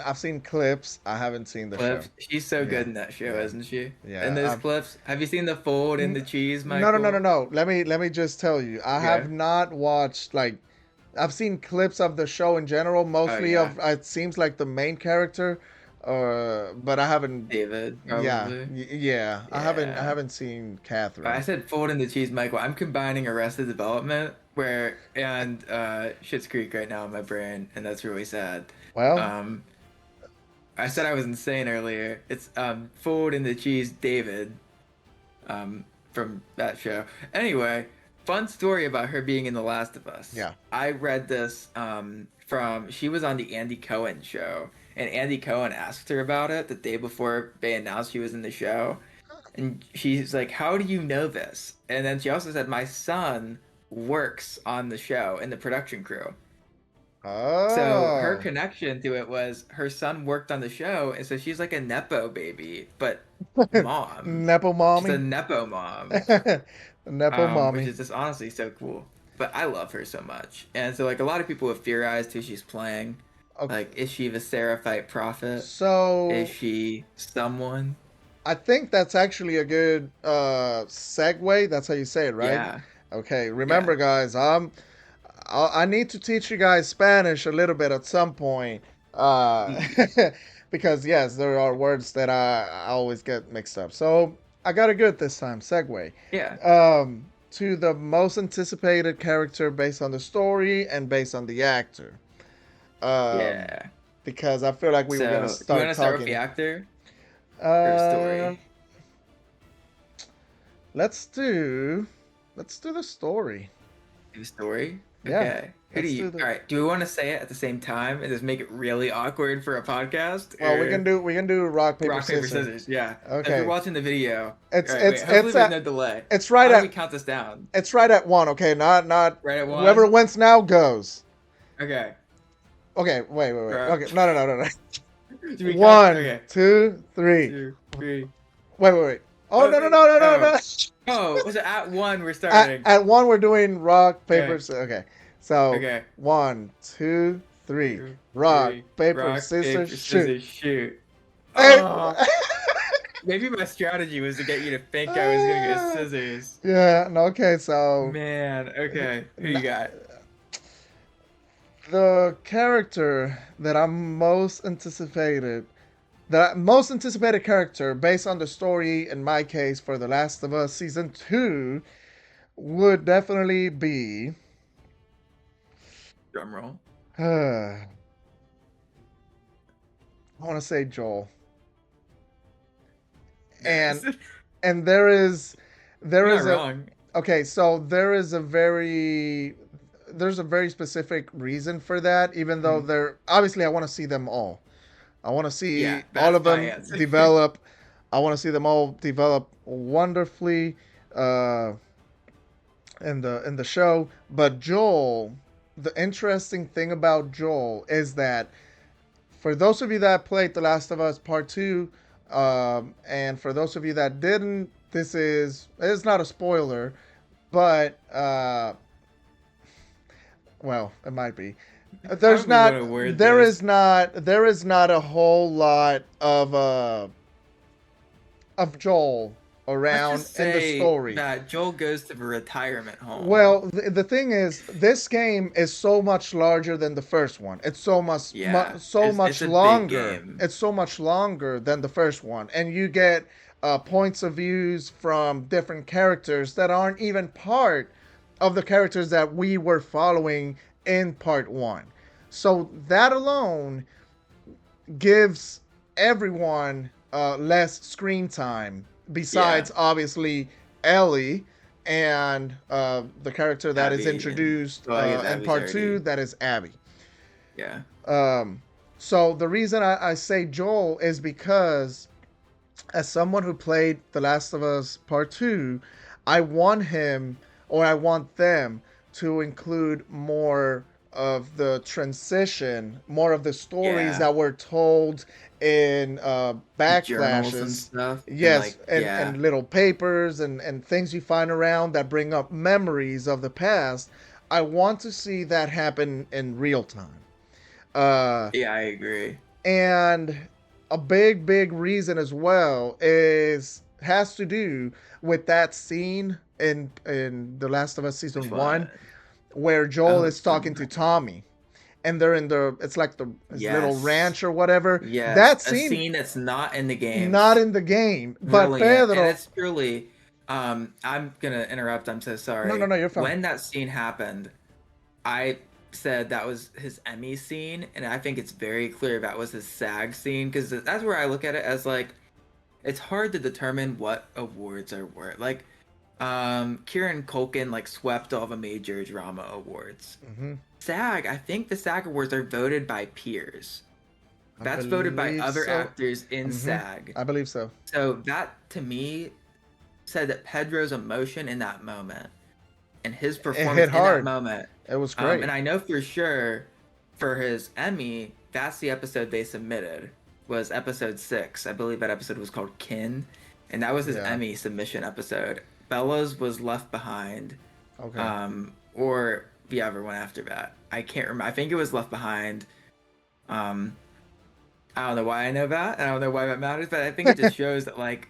I've seen clips. I haven't seen the show. clips? She's so Yeah, good in that show, yeah, isn't she? In yeah. those clips, have you seen the fold in N- the cheese, no, no, no, no, Michael? no. Let me just tell you. I have Okay. not watched like I've seen clips of the show in general, Oh mostly yeah, of it seems like the main character, but I haven't. David Yeah, probably. yeah. I Yeah. haven't seen I Catherine. said fold in the cheese, Michael. I'm combining Arrested Development where and Schitt's Creek right now in my brain, and that's really sad. Well, Um, I said I was insane earlier. It's fold in the cheese, David. um, from that show. Anyway, fun story about her being in The Last of Us. yeah. I read this from she was on the Andy Cohen show, and Andy Cohen asked her about it the day before they announced she was in the show, and she's like, "How do you know this?" And then she also said, "My son works on the show in the production crew." So her Oh, connection to it was her son worked on the show, and so she's like a nepo baby, but mom. Nepo She's a mommy. nepo mom, Nepo which mommy. is just honestly so cool. But I love her so much, and so like a lot of people have theorized who she's playing. Okay. Like, is she the Seraphite prophet? Is So she someone? I think that's actually a good segue. That's how you say it, right? Yeah, Okay. yeah. Remember, guys, I need to teach you guys Spanish a little bit at some point. Uh, Please. because yes, there are words that I always get mixed up. So I got a good this time. Segue. Yeah, To the most anticipated character based on the story and based on the actor. Um, yeah. because I feel like we were gonna So you want start to start with the talking. actor or Uh, story? let's do let's do the story. The story. Yeah, Okay. Who do let's you? do the. All right. Do we want to say it at the same time and just make it really awkward for a podcast, Well, we can or? do rock paper Rock, paper, scissors. scissors. Yeah. If you're Okay, watching the video, it's all right, wait. it's Hopefully, it's there's at no delay. it's right How do we at count this down? it's right at one. Okay, not Right at whoever one. wins now goes. Okay. Okay, wait. Right. Okay, no. Do we count? One, Okay. two, three. 2, 3. Wait. Oh no no Okay. no no no Oh. no. Oh. Was it at one? We're At, starting. at one, we're doing rock paper. Okay. Okay, so Okay. one, two, three. Two, Rock 3. paper Rock, scissors paper, shoot. scissors, shoot. Hey. Oh. Maybe my strategy was to get you to think I was gonna go scissors. Yeah. No. Okay. So Man. Okay. Who you got? the character that I'm most anticipated, the most anticipated character based on the story, in my case, for The Last of Us season two, would definitely be. Drum roll. I want to say Joel, Nice. and and there You're not is a wrong. okay. So there's a very specific reason for that. Even though Mhm. they're obviously, I want to see them all. I want to Yeah, see all that's of my them answer. develop. I want to see them all develop wonderfully uh, in the show. But Joel, the interesting thing about Joel is that for those of you that played The Last of Us Part Two, and for those of you that didn't, this is it's not a spoiler, but well, it might be. How There's do we not want to word this? there is not a whole lot of Joel Let's around just in the say story. that Joel goes to the retirement home. Well, the thing is, this game is so much larger than the first one. It's Yeah, so it's much a big longer. game. It's so much longer than the first one, and you get points of views from different characters that aren't even part of the characters that we were following in part one. So that alone gives everyone less screen time. Yeah, Besides, obviously, Ellie and the character that is Abby and introduced well, I guess in Abby's part two, already that is Abby. yeah, Um, so the reason I say Joel is because, as someone who played The Last of Us Part 2, I want him, or I want them to include more of the transition, more of the stories yeah, that were told in journals and backflashes. stuff, and Yes, like and little papers and things you find around that bring up memories of the past. I want to see that happen in real time. Uh, yeah, I agree. and a big reason as well is has to do with that scene in The Last of Us Which season one one? where Joel Oh, is talking to Tommy and they're in the it's like the his little yes, ranch or whatever. yes, That a scene scene that's not in the not games. in the game, but Brilliant. And Pedro. it's truly, I'm gonna interrupt, I'm so No, sorry. you're fine. When that scene happened, I said that was his Emmy scene, and I think it's very clear that was his SAG scene, because that's where I look at it as like, it's hard to determine what awards are worth. Like, Kieran Culkin like swept all the major drama awards. Hmm. SAG, I think the SAG awards are voted by peers. I That's voted by believe other so. actors in Hmm. SAG. I believe so. So that to me said that Pedro's emotion in that moment and his It performance hit in that hard. moment, It was great. and I know for sure for his Emmy, that's the episode they submitted was episode 6. I believe that episode was called Kin, and that was his Yeah. Emmy submission episode. Bella's was Left Behind, Okay. or the other one after that. I can't remember. I think it was Left Behind. Um, I don't know why I know that. I don't know why that matters, but I think it just shows that like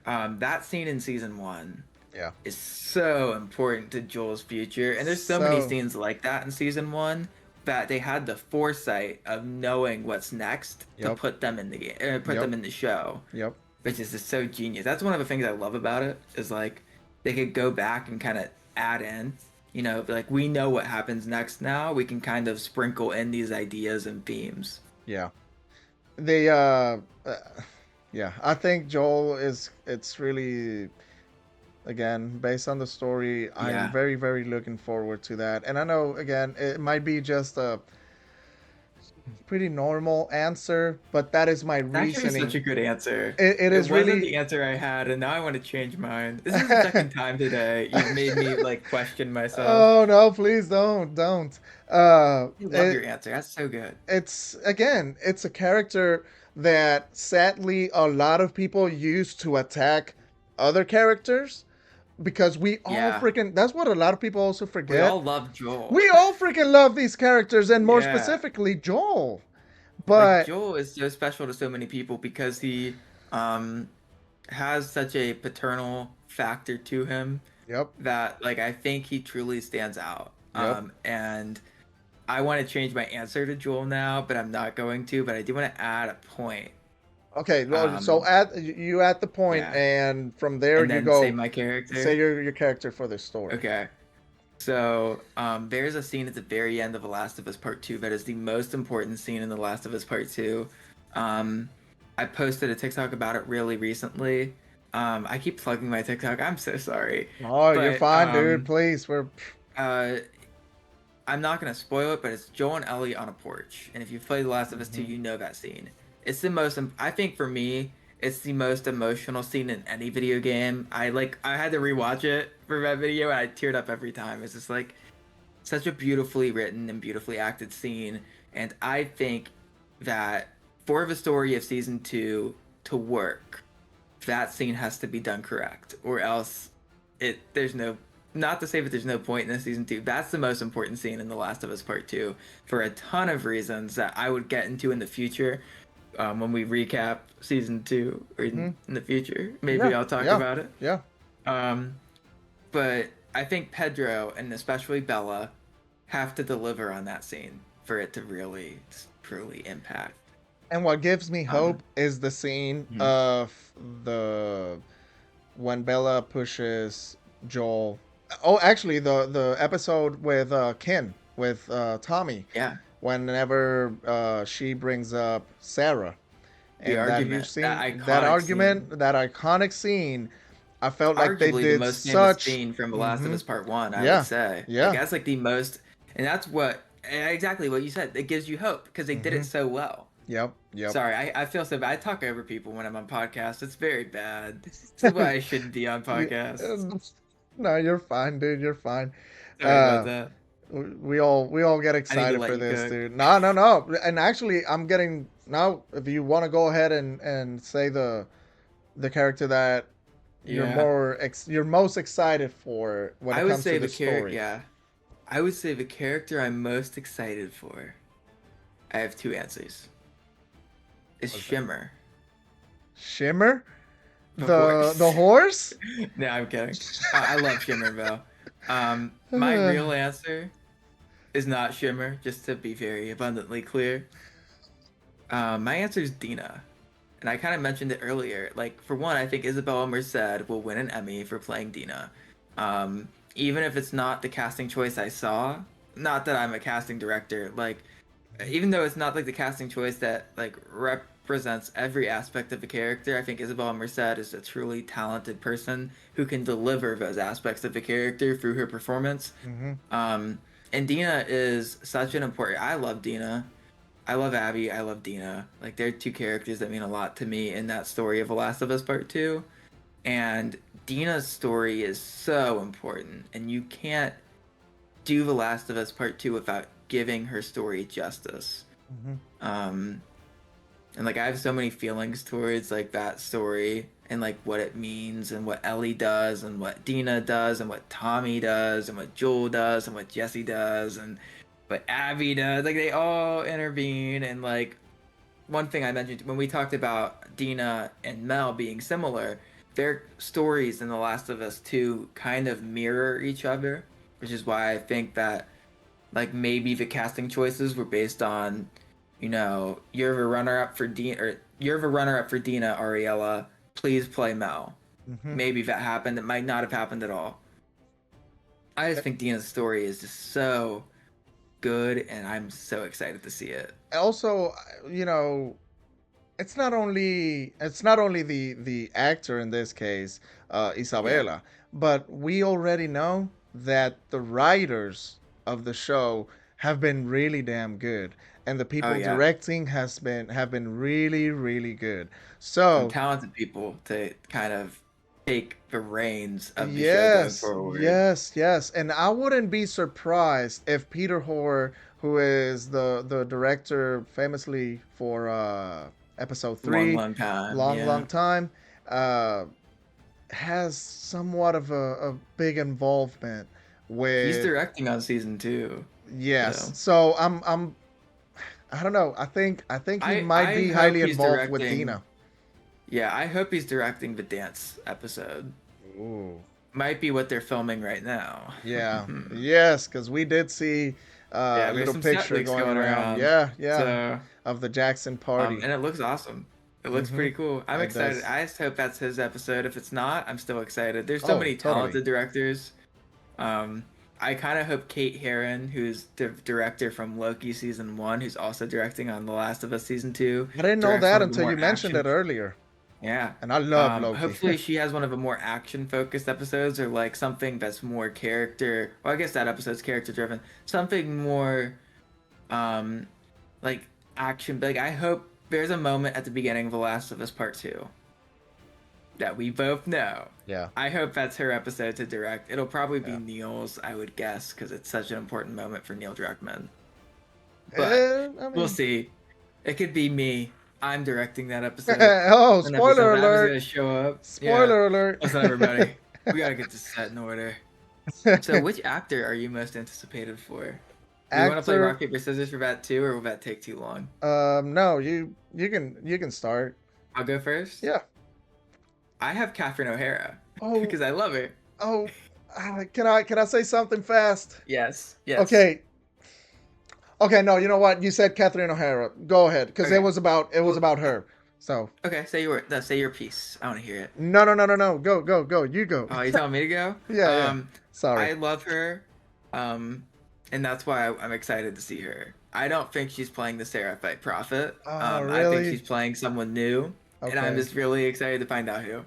that scene in season 1 Yeah. is so important to Joel's future. And there's so many So. scenes like that in season 1 that they had the foresight of knowing what's next to Yep. put them in the game, put Yep. them in the show, Yep. which is just so genius. That's one of the things I love about it is like they could go back and kind of add in, like we know what happens next now. We can kind of sprinkle in these ideas and themes. Yeah. They yeah, I think Joel is it's really again based on the story. I'm Yeah, very looking forward to that. And I know again it might be just a pretty normal answer, but that is my it's actually such reasoning. a good answer. It It is wasn't really the answer I had, and now I want to change mine. This is the second time today you've made me like question myself. Oh no, please don't. I love It, your answer. That's so good. it's again, it's a character that sadly a lot of people use to attack other characters because we all Yeah, freaking that's what a lot of people also we forget. all love Joel. We all freaking love these characters and more Yeah, specifically Joel. like But Joel is so special to so many people because he um has such a paternal factor to him yep, that like I think he truly stands out. yep. And I want to change my answer to Joel now, but I'm not going to. But I do want to add a point. Okay, well, so Um, at you at the point, yeah, and from there and you then say go my say character. your character for this story. Okay. So, there's a scene at the very end of The Last of Us Part 2 that is the most important scene in The Last of Us Part 2. Um, I posted a TikTok about it really recently. I keep plugging my TikTok. I'm so sorry. Oh, you're But fine, dude. Please, we're uh, I'm not gonna spoil it, but it's Joel and Ellie on a porch. And if you've played The Last of Us 2, Mhm. you know that scene. It's the most, I think for me, it's the most emotional scene in any video game. I had to rewatch it for that video and I teared up every time. It's just like such a beautifully written and beautifully acted scene. And I think that for the story of season 2 to work, that scene has to be done correct, or else there's no, not to say that there's no point in this season 2. That's the most important scene in The Last of Us Part 2 for a ton of reasons that I would get into in the future, when we recap season 2, or hmm in the future yeah, maybe I'll talk yeah, about it. yeah. um but I think Pedro and especially Bella have to deliver on that scene for it to really truly impact. And what gives me um hope is the scene mhm. of the when Bella pushes Joel. Oh, actually, the episode with Ken with Tommy. Yeah, Whenever she brings up Sarah, The And that huge argument, scene, that that iconic scene, argument, that iconic scene, I felt like they arguably the did most famous such. scene from The Last of Mm-hmm. Us Part One, I would Yeah, say. Like yeah. that's like the most, and that's what exactly what you said. It gives you hope because they did Mm-hmm. it so well. Yep, yep. Sorry, I feel so bad. I talk over people when I'm on podcasts. It's very bad. This is why I shouldn't be on Yeah, podcasts. no, you're fine, dude. You're fine. Sorry about Uh, that. we all get I need to excited let for you this, cook. dude. No, no, no. And actually, I'm getting now. If you want to go ahead and say the character that Yeah, you're most excited for when I it would comes to say the the story. Yeah, I would say the character I'm most excited for. I have two answers. Is What's that? Shimmer, Shimmer, the the horse. horse. No, I'm kidding. I love Shimmer though. My real answer is not Shimmer, just to be very abundantly clear. My answer is Dina. And I kind of mentioned it earlier. Like, for one, I think Isabella Merced will win an Emmy for playing Dina. Even if it's not the casting choice I saw, not that I'm a casting director, like, even though it's not like the casting choice that like represents every aspect of the character, I think Isabella Merced is a truly talented person who can deliver those aspects of the character through her performance. Mm-hmm. Um, and Dina is such an important. I love Dina. I love Abby. I love Dina. Like they're two characters that mean a lot to me in that story of The Last of Us Part Two. And Dina's story is so important, and you can't do The Last of Us Part Two without giving her story justice. Mm-hmm. Um, and like I have so many feelings towards like that story and like what it means and what Ellie does and what Dina does and what Tommy does and what Joel does and what Jesse does and what Abby does. Like they all intervene and like one thing I mentioned when we talked about Dina and Mel being similar, their stories in The Last of Us 2 kind of mirror each other, which is why I think that like maybe the casting choices were based on, you're the runner up for Dina or you're the runner up for Dina, Ariella. Please play Mel. Mm-hmm. Maybe that happened. It might not have happened at all. I just think Dina's story is just so good, and I'm so excited to see it. Also, you know, it's not only the actor in this case, Yeah. Isabela, but we already know that the writers of the show have been really damn good, and the Oh people yeah. directing have been really really good. Some So talented people to kind of take the reins of the show going yes, forward. yes, yes, and I wouldn't be surprised if Peter Hoare, who is the director famously for episode Long, three, long time. long Yeah. long time, uh, has somewhat of a big involvement He's with. directing on season two. Yes, So so I don't know. I think he might I be hope highly he's involved with directing. Dina. Yeah, I hope he's directing the dance episode. Ooh. Might be what they're filming right now. Yeah. Yes, because we did see a Yeah, there's little some set picture leaks going going around. around. Yeah, yeah, So of the Jackson party. and it looks awesome. It looks Mm-hmm. pretty cool. I'm It excited. does. I just hope that's his episode. If it's not, I'm still excited. There's so Oh, many totally. talented directors. Um, I kind of hope Kate Herron, who's the director from Loki season one, who's also directing on The Last of Us season two, I didn't know directs that one of the until you more mentioned it action. earlier, Yeah. and I love Loki. Hopefully she has one of the more action focused episodes or like something that's more character. Well, I guess that episode's character driven. Something more, um, like action. Like I hope there's a moment at the beginning of The Last of Us Part Two that we both know. Yeah. I hope that's her episode to direct. It'll probably be Yeah. Neil's, I would guess, because it's such an important moment for Neil Druckmann. But I we'll mean, see. It could be me. I'm directing that episode. oh, An episode spoiler that was alert! gonna show up. Yeah. Spoiler alert! Listen, everybody. We gotta get this set in order. So, which actor are you most anticipated for? Do you want to play Actor. rock paper scissors for that too, or will that take too long? No, you can start. I'll go first. Yeah. I have Catherine O'Hara Oh, because I love her. oh. Can I say something fast? Yes. Yes. Okay. Okay. No, you know what? You said Catherine O'Hara. Go ahead, because it Okay. was about it was Well, about her. So okay. Say your no, say your piece. I want to hear it. no, no, no, no, no. Go, go, go. You go. Oh, you telling me to go? Yeah, yeah. Um, Sorry. I love her. Um, and that's why I'm excited to see her. I don't think she's playing the Seraphite Prophet. Oh, I think really? she's playing someone new, and I'm Okay. just really excited to find out who.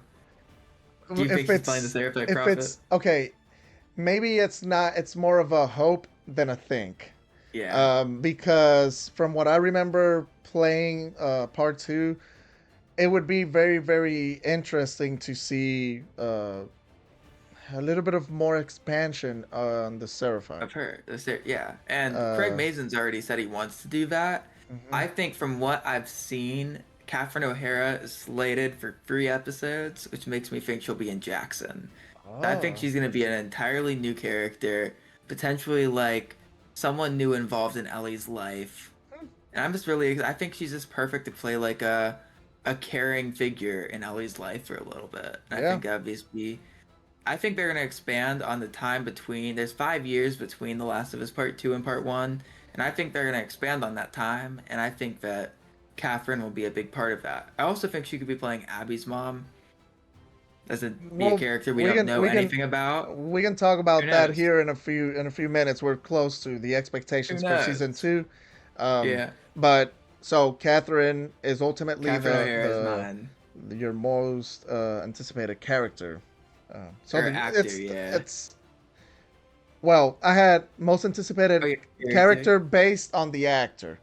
Do you think If she's playing the it's Seraphite if Prophet? it's okay, maybe it's not. It's more of a hope than a think. Yeah, Because from what I remember playing part two, it would be very, very interesting to see a little bit of more expansion on the Seraphite. I've heard. Yeah, and Craig Uh, Mazin's already said he wants to do that. mhm. I think from what I've seen, Catherine O'Hara is slated for 3 episodes, which makes me think she'll be in Jackson. I think Oh, she's going to be an entirely new character, potentially like someone new involved in Ellie's life. And I'm just really, I think she's just perfect to play like a caring figure in Ellie's life for a little bit. And I yeah. think that'd just be I think they're gonna expand on the time between. There's 5 years between The Last of Us Part Two and Part One, and I think they're gonna expand on that time. And I think that Catherine will be a big part of that. I also think she could be playing Abby's mom, as be a Well, character we we don't can know we can anything about. we can talk Who about that knows? here in a few minutes. We're close to the Who expectations for season knows? two. Um, Yeah, but so Catherine is ultimately Catherine O'Hara is mine, your most anticipated character. So or the actor. Yeah. it's well, I had most Oh anticipated yeah, character. character based on the actor.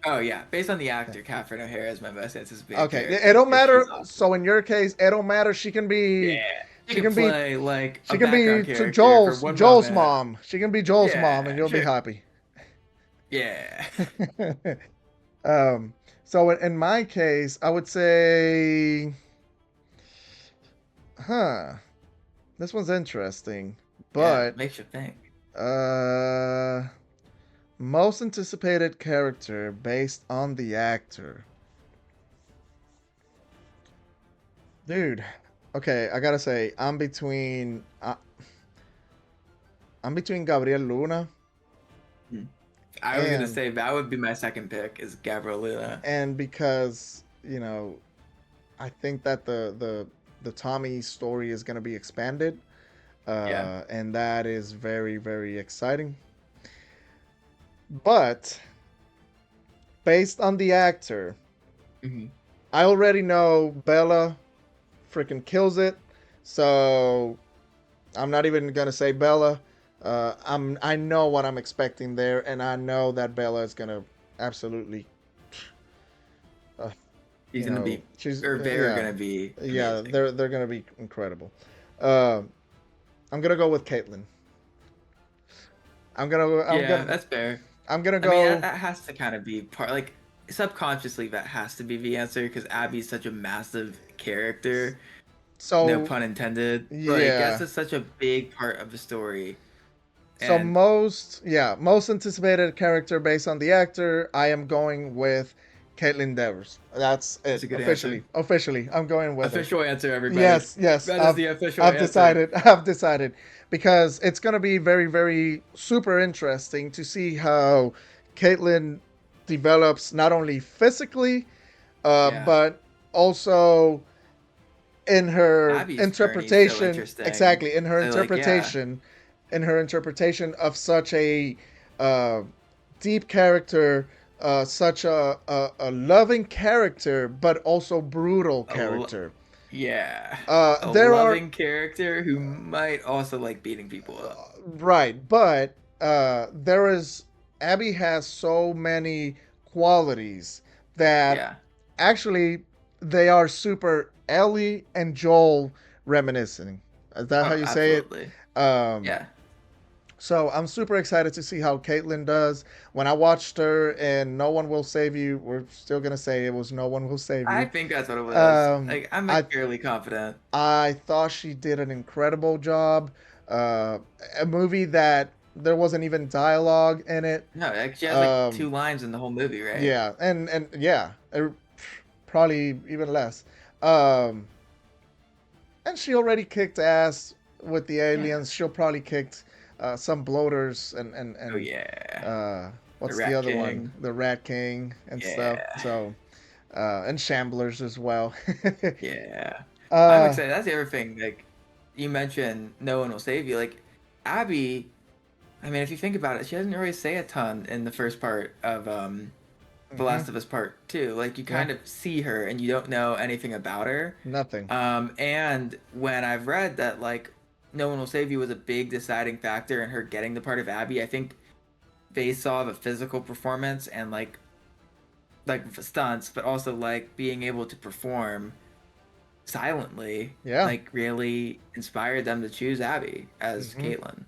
Oh yeah, based on the actor, Catherine O'Hara is my most anticipated Okay, it character don't because she's matter. awesome. So in your case, it don't matter. She can be, Yeah, she she could can be, play like a she can be background to character for one Joel's moment. mom. She can be Joel's mom, and Yeah, you'll be sure. happy. Yeah. um, so in my case, I would say, huh, this one's interesting, Yeah, but makes you think. uh, most anticipated character based on the actor, dude. Okay, I gotta say, I'm between Gabriel Luna Hmm. I was gonna and say that would be my second pick is Gabriel Luna. because I think that the Tommy story is gonna be expanded, Yeah. and that is very, very exciting. But based on the actor, Hmm. I already know Bella freaking kills it, so I'm not even gonna say Bella. I know what I'm expecting there, and I know that Bella is gonna absolutely, uh, He's gonna be, she's or they're yeah, gonna be yeah, amazing. they're gonna be incredible. Uh, I'm gonna go with Caitlyn. I'm gonna I'm Yeah, gonna that's fair. I'm gonna I mean, that, go. that has to kind of be part, like subconsciously, that has to be the answer because Abby's such a massive character. No So pun intended. Like that's yeah, just such a big part of the story. so And most anticipated character based on the actor. I am going with Caitlyn Devers. That's that's it a good answer. officially. I'm going with her. Official answer, everybody. Yes. That is the official I've answer. decided. I've decided because it's gonna be very, very super interesting to see how Caitlyn develops not only physically, Yeah. but also in her Abby's journey is so interpretation. interesting. Exactly, So like, yeah, in her interpretation of such a uh, deep character, such a loving character, but also brutal a lo- character. yeah, a There are loving character who might also like beating people up. right, but there is Abby has so many qualities that Yeah. actually they are super Ellie and Joel reminiscing. Is that how Oh, you say it? absolutely. Um, Yeah. so I'm super excited to see how Caitlyn does. When I watched her in No One Will Save You, we're still gonna say it was No One Will Save I You. think that's what it was. Um, Like, I'm I like fairly confident. I thought she did an incredible job. Uh, a movie that there wasn't even dialogue in it. No, like she has like Um, 2 lines in the whole movie, right? yeah, and yeah, probably even less. Um, and she already kicked ass with the Yeah. aliens. She'll probably kicked some bloaters Oh yeah. uh, The what's the Rat other one? King. The Rat King and stuff. Yeah. So and Shamblers as well. Yeah. I'm uh, excited. That's the other thing. Like you mentioned, no one will save you. Like Abby. I mean, if you think about it, she doesn't really say a ton in the first part of The Mm-hmm. Last of Us Part Two. Like you Yeah. kind of see her and you don't know anything about her. Nothing. And when I've read that like No One Will Save You was a big deciding factor in her getting the part of Abby, I think based off of physical performance and like stunts, but also like being able to perform silently, Yeah. like really inspired them to choose Abby as Mm-hmm. Caitlyn.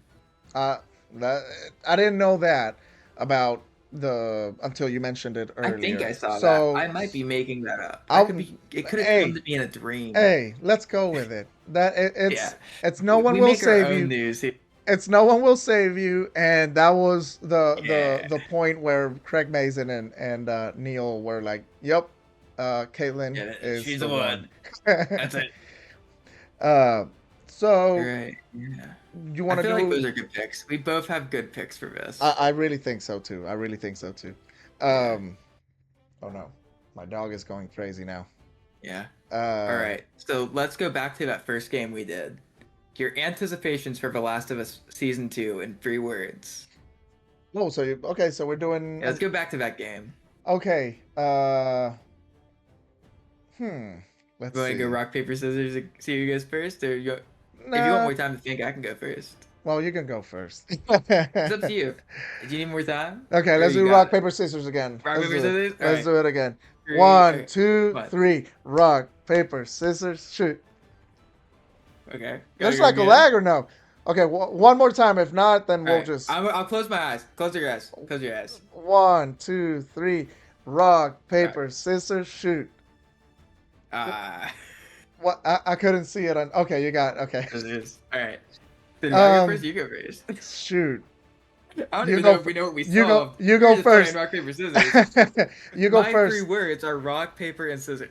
Uh, that I didn't know that about the until you mentioned it I think earlier. I saw that. So I might be making that up. That could I, be. It could have come hey, to me in a dream. hey, let's go with it. That Yeah, it's no one we will make our save own you. news here. It's no one will save you, and that was Yeah, the point where Craig Mazin and Neil were like, "Yep, Caitlyn yeah. is She's the the one." one. That's it. uh, so Right. Yeah. you I want to feel like do? those are good picks. We both have good picks for I, this. I really think so too. I really think so too. Yeah. Um, oh no, my dog is going crazy now. Yeah. All Uh, right. So let's go back to that first game we did. Your anticipations for The Last of Us season two in 3 words. oh, so okay, so we're doing Yeah, let's go back to that game. okay. Hmm. Let's Want to go see. rock paper scissors? See who goes first, or you? If you want Nah. more time to think, I can go first. Well, you can go first. It's up to you. Do you need more time, Okay, or let's you do got rock it? paper scissors again. Rock Let's paper do it. scissors. All Let's right. do it again. Three. One, Okay. two, What? three. Rock paper scissors shoot. Okay. Gotta There's go like a again. lag or no? Okay, one more time. If not, then All we'll right. just I'll close my eyes. Close your eyes. Close your eyes. one, two, three. Rock All right. paper scissors shoot. Ah. What? I couldn't see it on. Okay, you got okay. Scissors. All right. Did I go first? Um, You go first. shoot. I don't You even know go. if we know what we You go. solved. You We were go just playing first. rock paper scissors. You go My three first. words are rock paper and scissors.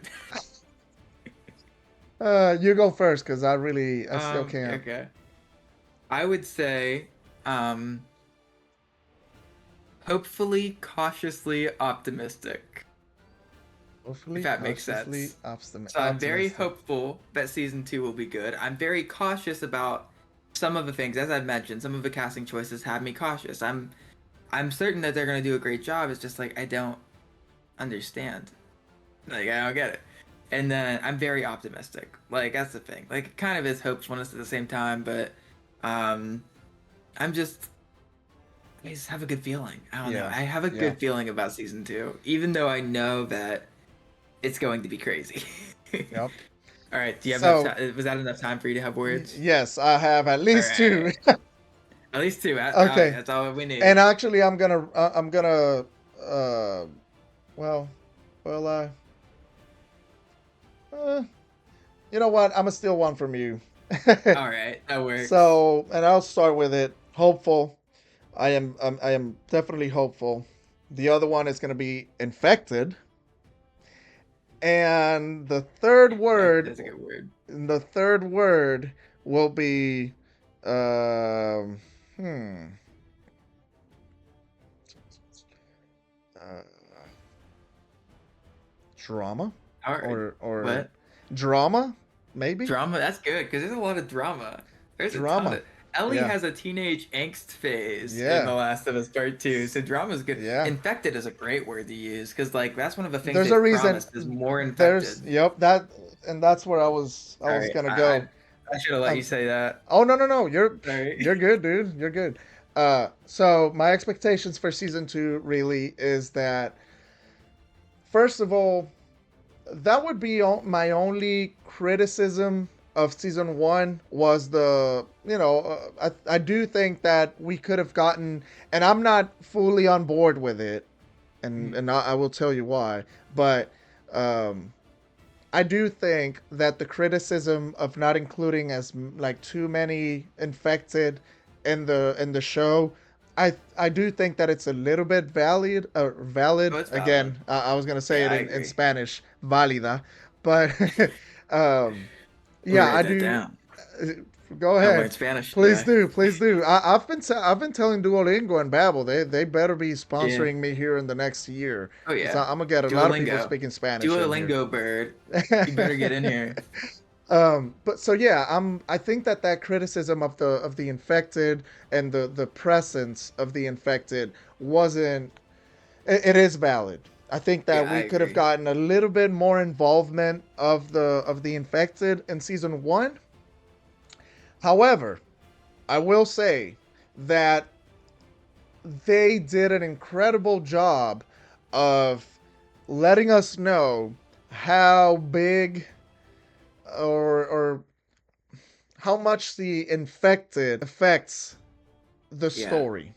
You go first, cause I still can't. Okay. I would say, um, hopefully cautiously optimistic, if Hopefully, that makes cautiously sense. So I'm very optimistic. hopeful that season two will be good. I'm very cautious about some of the things, as I've mentioned, some of the casting choices have me cautious. I'm certain that they're gonna do a great job. It's just like I don't understand. Like I don't get it. And then I'm very optimistic. Like that's the thing. Like it kind of is hopefulness at the same time, but um I'm just I just have a good feeling. I don't know. Yeah, I have a yeah, good feeling about season two, even though I know that it's going to be crazy. yep. All right. Do you have enough So time? Was that enough time for you to have words? yes, I have at All least two. right. At least two. Okay, That's all we and need. actually, I'm gonna, uh, well, well, uh, you know what? I'm gonna steal one from you. All right. That works. So, and I'll start with it. Hopeful. I am definitely hopeful. The other one is gonna be infected. And That's a good word. the third word will be, um, hmm, uh, drama, All right. or What? drama, maybe Drama, that's good because there's a lot of drama. There's a ton drama. of. Ellie Yeah, has a teenage angst phase in yeah, The Last of Us Part Two, so drama is good. yeah. Infected is a great word to use because like that's one of the things There's a they've reason. promised is more There's infected. yep that, and that's where I All was right, gonna go. I should have let you Um, say that. oh no no no, Sorry. you're good, dude. You're good. So my expectations for season two really is that first of all, that would be my only criticism of season one was the I do think that we could have gotten, and I'm not fully on board with it, Mhm. and I will tell you why, but um I do think that the criticism of not including as like too many infected in the show, I do think that it's a little bit Oh, valid. it's valid. Again, I was gonna say Yeah, it I in agree. Spanish, válida, but um, Let me yeah, I write that do. down. uh, Go I ahead. learned Spanish Please today. do, please do. I've been telling Duolingo and Babbel they better be Yeah. sponsoring me here in the next year Oh because yeah. I'm gonna get a lot of people Duolingo. speaking Spanish in here. Duolingo bird. You better get in here. But so yeah, I think that that criticism of the infected and the presence of the infected wasn't. It is valid. I think that Yeah, I we could have agree. gotten a little bit more involvement of the infected in season one. However, I will say that they did an incredible job of letting us know how big or how much the infected affects the Yeah, story.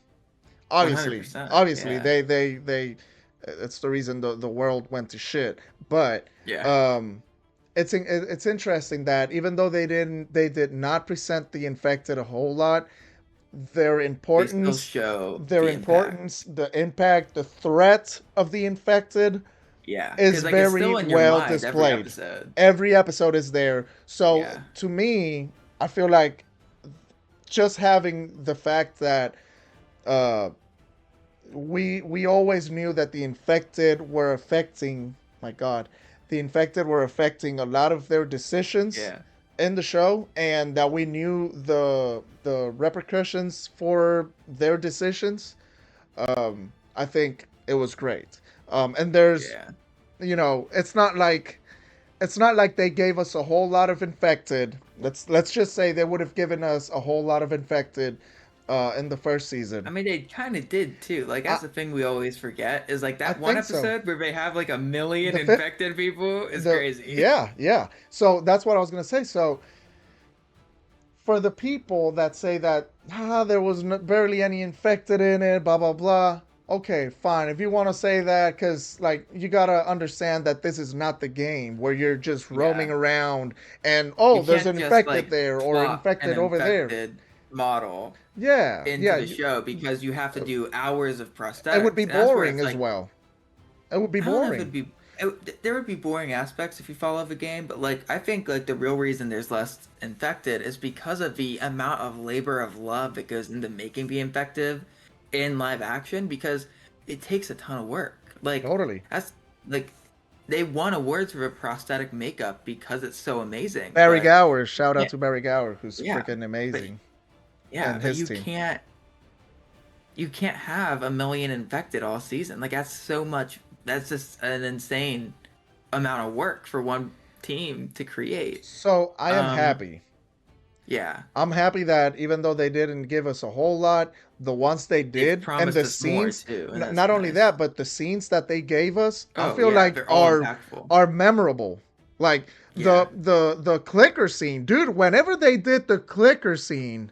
100%. Obviously, Yeah, they that's the reason the world went to shit. But yeah. um, it's interesting that even though they did not present the infected a whole lot, their They still importance, show the impact. the impact, the threat of the infected Yeah, is because like it's very still in your well mind every displayed. episode. Every episode is there. So Yeah, to me, I feel like just having the fact that uh, we always knew that the infected were affecting, my God, the infected were affecting a lot of their decisions yeah, in the show, and that we knew the repercussions for their decisions. I think it was great. And there's, yeah. you know, it's not like they gave us a whole lot of infected. Let's just say they would have given us a whole lot of infected in the first I season. mean, they kind of did too. Like I that's the thing we always forget is like I that one think so. episode where they have like a million The fit infected people is the crazy. Yeah, yeah. So that's what I was gonna say. So for the people that say that there was barely any infected in it, blah blah blah. Okay, fine. If you want to say that, because like you gotta understand that this is not the game where you're just roaming Yeah, around and you oh, there's can't an just infected like there or plop an infected over there. infected model Yeah, into yeah. the show because you have to do hours of It would be prosthetics, and that's where boring it's as like well. It would be I don't know if boring. it'd be there would be boring aspects if you follow the game, but like I think like the real reason there's less infected is because of the amount of labor of love that goes into making the infective in live action because it takes a ton of work. Like Totally. that's like they won awards for prosthetic makeup because it's so amazing, Barry but Gower. Shout out yeah, to Barry Gower, who's yeah, freaking but amazing, yeah, and but his team. you can't have a million infected all season. Like that's so much. That's just an insane amount of work for one team to create. So I am Um, happy. yeah, I'm happy that even though they didn't give us a whole lot, the ones they they've did and promised the us more scenes, too, and that's not only nice. that, but the scenes that they gave us, I Oh feel yeah, like they're all impactful. are memorable. Like Yeah, the clicker scene, dude. Whenever they did the clicker scene,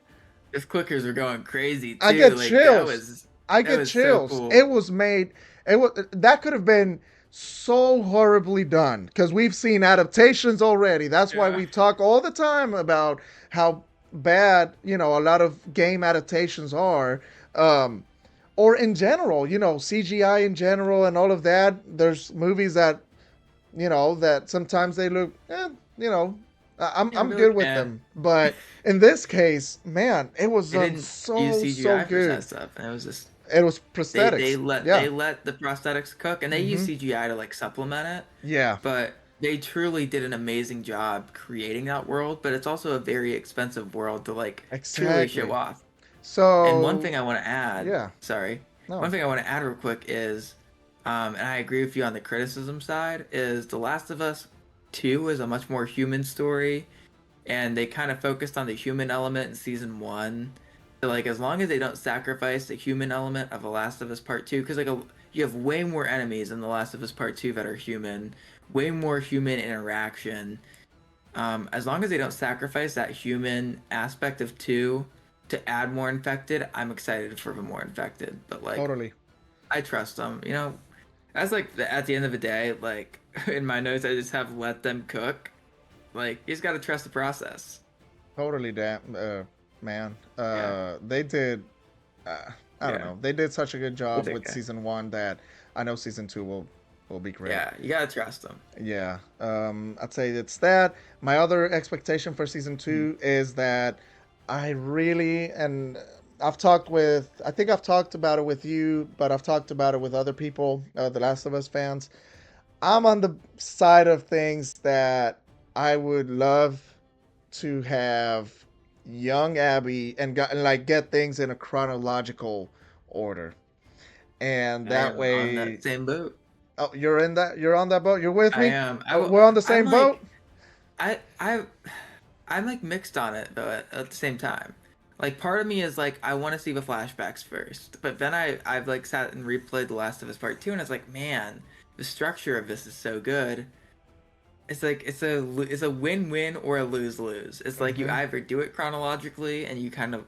those clickers are going crazy I too. get Like chills. I that get was so chills. cool. It was made. It was that could have been so horribly done because we've seen adaptations already. That's why Yeah, we talk all the time about how bad a lot of game adaptations are, um, or in general, CGI in general and all of that. There's movies that that sometimes they look, you know. yeah, I'm they're good like, with eh. them, but in this case, man, it was They done didn't use so CGI for that good. stuff, and it was just It was prosthetics. Yeah. they let the prosthetics cook, and they use Mm-hmm. CGI to like supplement it, Yeah. but they truly did an amazing job creating that world. But it's also a very expensive world to like truly show Exactly. off. And one So thing I want to add, yeah. sorry, one No. thing I want to add real quick is, and I agree with you on the criticism side, is The Last of Us 2 is a much more human story, and they kind of focused on the human element in season 1. So like as long as they don't sacrifice the human element of The Last of Us Part 2, because you have way more enemies in The Last of Us Part 2 that are human, way more human interaction, as long as they don't sacrifice that human aspect of two to add more infected, I'm excited for the more infected. But like, Totally. I trust them. You know, that's like at the end of the day, like in my notes, I just have let them cook. Like, you just gotta trust the process. Totally. Damn. Man. Yeah, They did. I don't yeah, know. They did such a good we'll job take with it. season one that I know season two will be great. Yeah, you gotta trust them. Yeah. I'd say it's that. My other expectation for season Mhm. two is that I really and I've talked with. I think I've talked about it with you, but I've talked about it with other people, The Last of Us fans. I'm on the side of things that I would love. to have young Abby and like get things in a chronological order, and I that am on way. that same boat. Oh, you're in that. You're on that boat. You're with I me. am. I Oh, will. we're on the I'm same boat. like I I'm like mixed on it though at the same time. Like part of me is like I want to see the flashbacks first, but then I've like sat and replayed The Last of Us Part 2 and it's like, man, the structure of this is so good. It's like it's a win-win or a lose-lose. It's like you Hmm. either do it chronologically and you kind of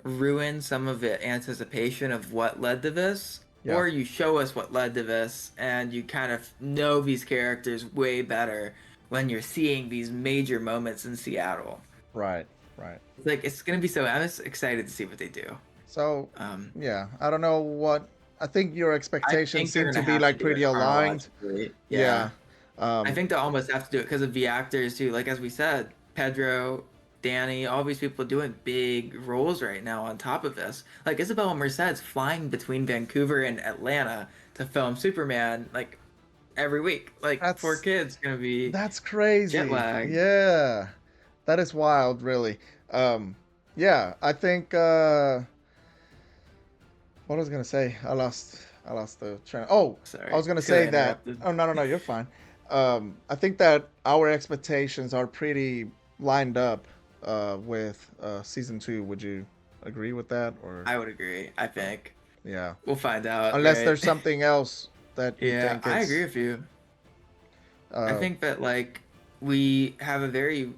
ruin some of the anticipation of what led to this, Yeah. or you show us what led to this and you kind of know these characters way better when you're seeing these major moments in Seattle. Right. Right. It's like it's gonna be so. I'm just excited to see what they do. So, Um, yeah, I don't know what. I think your I expectations think they're seem gonna to be have to like do pretty it aligned. chronologically. Yeah. Yeah, I Um, think they'll almost have to do it because of the actors too. Like as we said, Pedro, Danny, all these people doing big roles right now on top of this. Like Isabella Merced's flying between Vancouver and Atlanta to film Superman like every week. Like poor that's kid's gonna be that's jet crazy. lagged. Yeah. That is wild, really. Um, yeah, I think what I was gonna say, I lost the train. Oh, I Sorry, was gonna feel I say that. interrupted. Oh, no, no, no, you're fine. I think that our expectations are pretty lined up with season two. Would you agree with that, or I would agree. I uh, think yeah? we'll find out, Unless right? there's something else that you Yeah, think I agree it's with you. I uh, think that like we have a very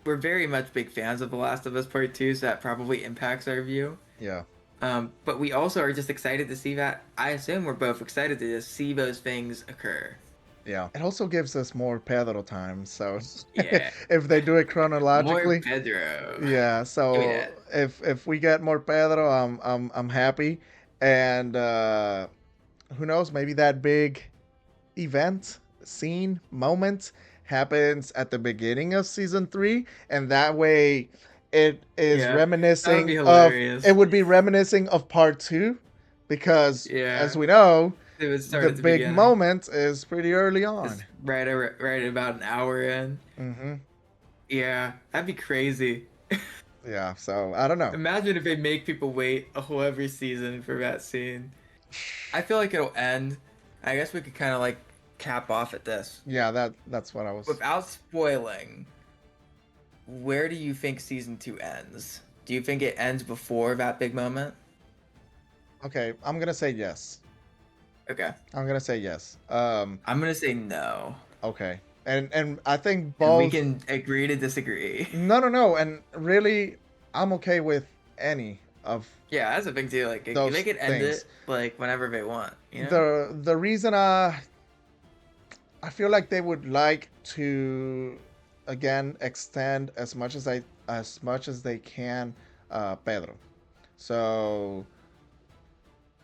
we're very much big fans of The Last of Us Part 2, so that probably impacts our view. yeah, But we also are just excited to see that. I assume we're both excited to just see those things occur. yeah. It also gives us more pedal time. So Yeah. if they do it More chronologically, Pedro. yeah, Give me so that. if we get more Pedro, I'm happy, and who knows, maybe that big event, scene, moment happens at the beginning of season three, and that way it is Yeah. That would be reminiscing of it hilarious. would be reminiscing of part two, because as Yeah. we know, It would start the at the big beginning. moment is pretty early on. It's right about an hour in. Hmm. Yeah, that'd be crazy. Yeah, so I don't know. Imagine if they make people wait a whole every season for that scene. I feel like it'll end. I guess we could kind of like cap off at this. Yeah, that's what I was. Without spoiling, where do you think season 2 ends? Do you think it ends before that big moment? Okay, I'm gonna say yes. Okay. I'm gonna say yes. I'm gonna say no. Okay, and I think And we both. can agree to disagree. No, no, no, and really, I'm okay with any of Yeah, that's a big deal. Like they those could end things. it like whenever they want, you know? The reason I feel like they would like to again extend as much as they can, Pedro. So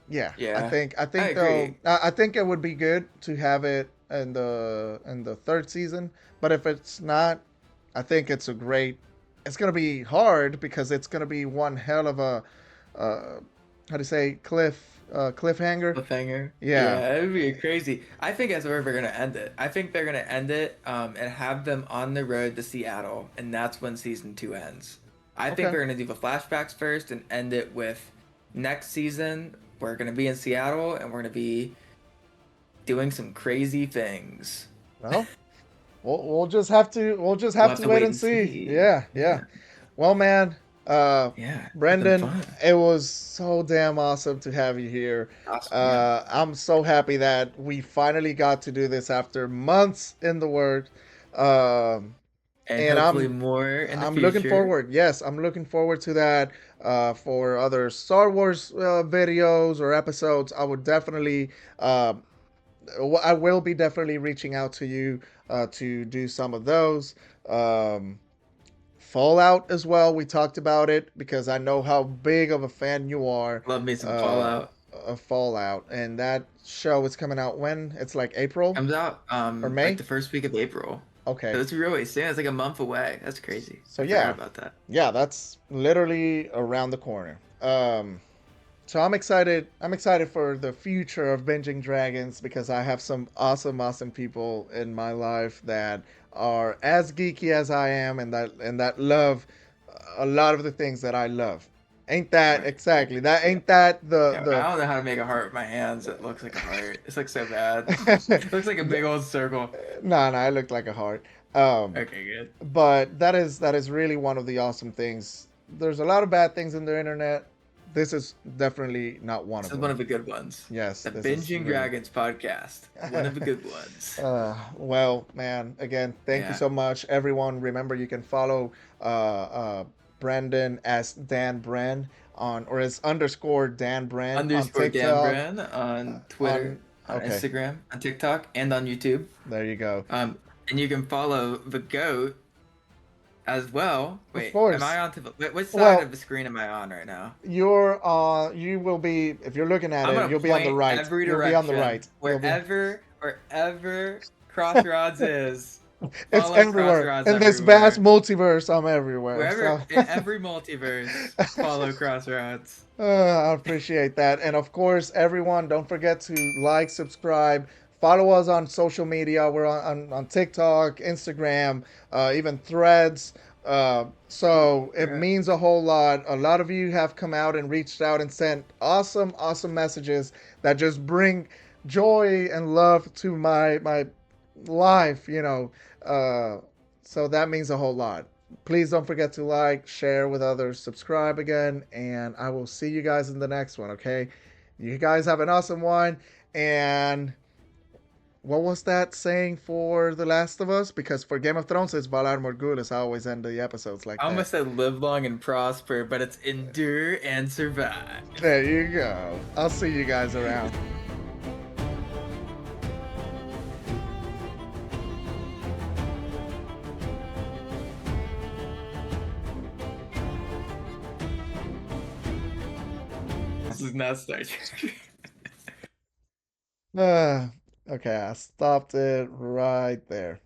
yeah, Yeah. I I think though agree. I think it would be good to have it in the third season. But if it's not, I think it's a great. It's gonna be hard because it's gonna be one hell of a uh, how to say cliffhanger. Cliffhanger. Yeah. Yeah, it would be crazy. I think that's where they're gonna end it. I think they're gonna end it and have them on the road to Seattle, and that's when season 2 ends. I think Okay. they're gonna do the flashbacks first and end it with next season. We're gonna be in Seattle and we're gonna be doing some crazy things. Well, we'll just We'll have have to to wait wait and and see. see. Yeah, yeah. Yeah, Well, man, yeah, it's been Brendan, fun. it was so damn awesome to have you here. Awesome. Yeah, I'm so happy that we finally got to do this after months in the work. Um, and and hopefully more in the I'm looking future. forward. Yes, I'm looking forward to that. For other Star Wars videos or episodes, I would definitely. I will be definitely reaching out to you to do some of those. Um, Fallout as well. We talked about it because I know how big of a fan you are Love me some uh, Fallout. of Fallout, and that show is coming out when? It's like April Comes out or like May. the first week of April. So Okay, it's really soon. It's like a month away. That's crazy. so I forgot yeah, about that. yeah, that's literally around the corner. So I'm excited. I'm excited for the future of binging dragons because I have some awesome, awesome people in my life that are as geeky as I am, and that love a lot of the things that I love. Ain't that Right. exactly? That Yeah. ain't that Yeah, I don't know how to make a heart with my hands. It looks like a heart. It's like so bad. It looks like a the big old circle. no, no, it looked like a heart. Um, Okay, good. but that is really one of the awesome things. There's a lot of bad things in the internet. This is definitely not one This of is one them. of the good ones. Yes, The this is Binging really. Dragons podcast. One of the good ones. Well, man, again, thank you Yeah. so much, everyone. Remember, you can follow Brandon as Dan Bren on, or as underscore Dan Bren on Underscore Dan TikTok. Brand on Twitter, On on okay, Instagram, on TikTok, and on YouTube. there you go. And you can follow the goat as well. Of Wait, am I course. on to what side of Well, the screen am I on right now? you will be, if you're looking at I'm it, gonna you'll be on the point right. every You'll be on the direction right. You'll be. wherever CrossRodz is. It's Follow everywhere CrossRodz in this vast everywhere. multiverse. I'm everywhere. Wherever So. in every multiverse, follow CrossRodz. I appreciate that. And of course, everyone, don't forget to like, subscribe, follow us on social media. We're on TikTok, Instagram, even threads. So it Yeah. means a whole lot. A lot of you have come out and reached out and sent awesome, awesome messages that just bring joy and love to my life, you know. Uh, so that means a whole lot. Please don't forget to like, share with others, subscribe again, and I will see you guys in the next one, okay? You guys have an awesome one. And what was that saying for The Last of Us? Because for Game of Thrones, it's Valar Morghulis. I always end the episodes like I that. almost said live long and prosper, but it's endure and survive. There you go. I'll see you guys around. This is not Star Trek. Uh, okay, I stopped it right there.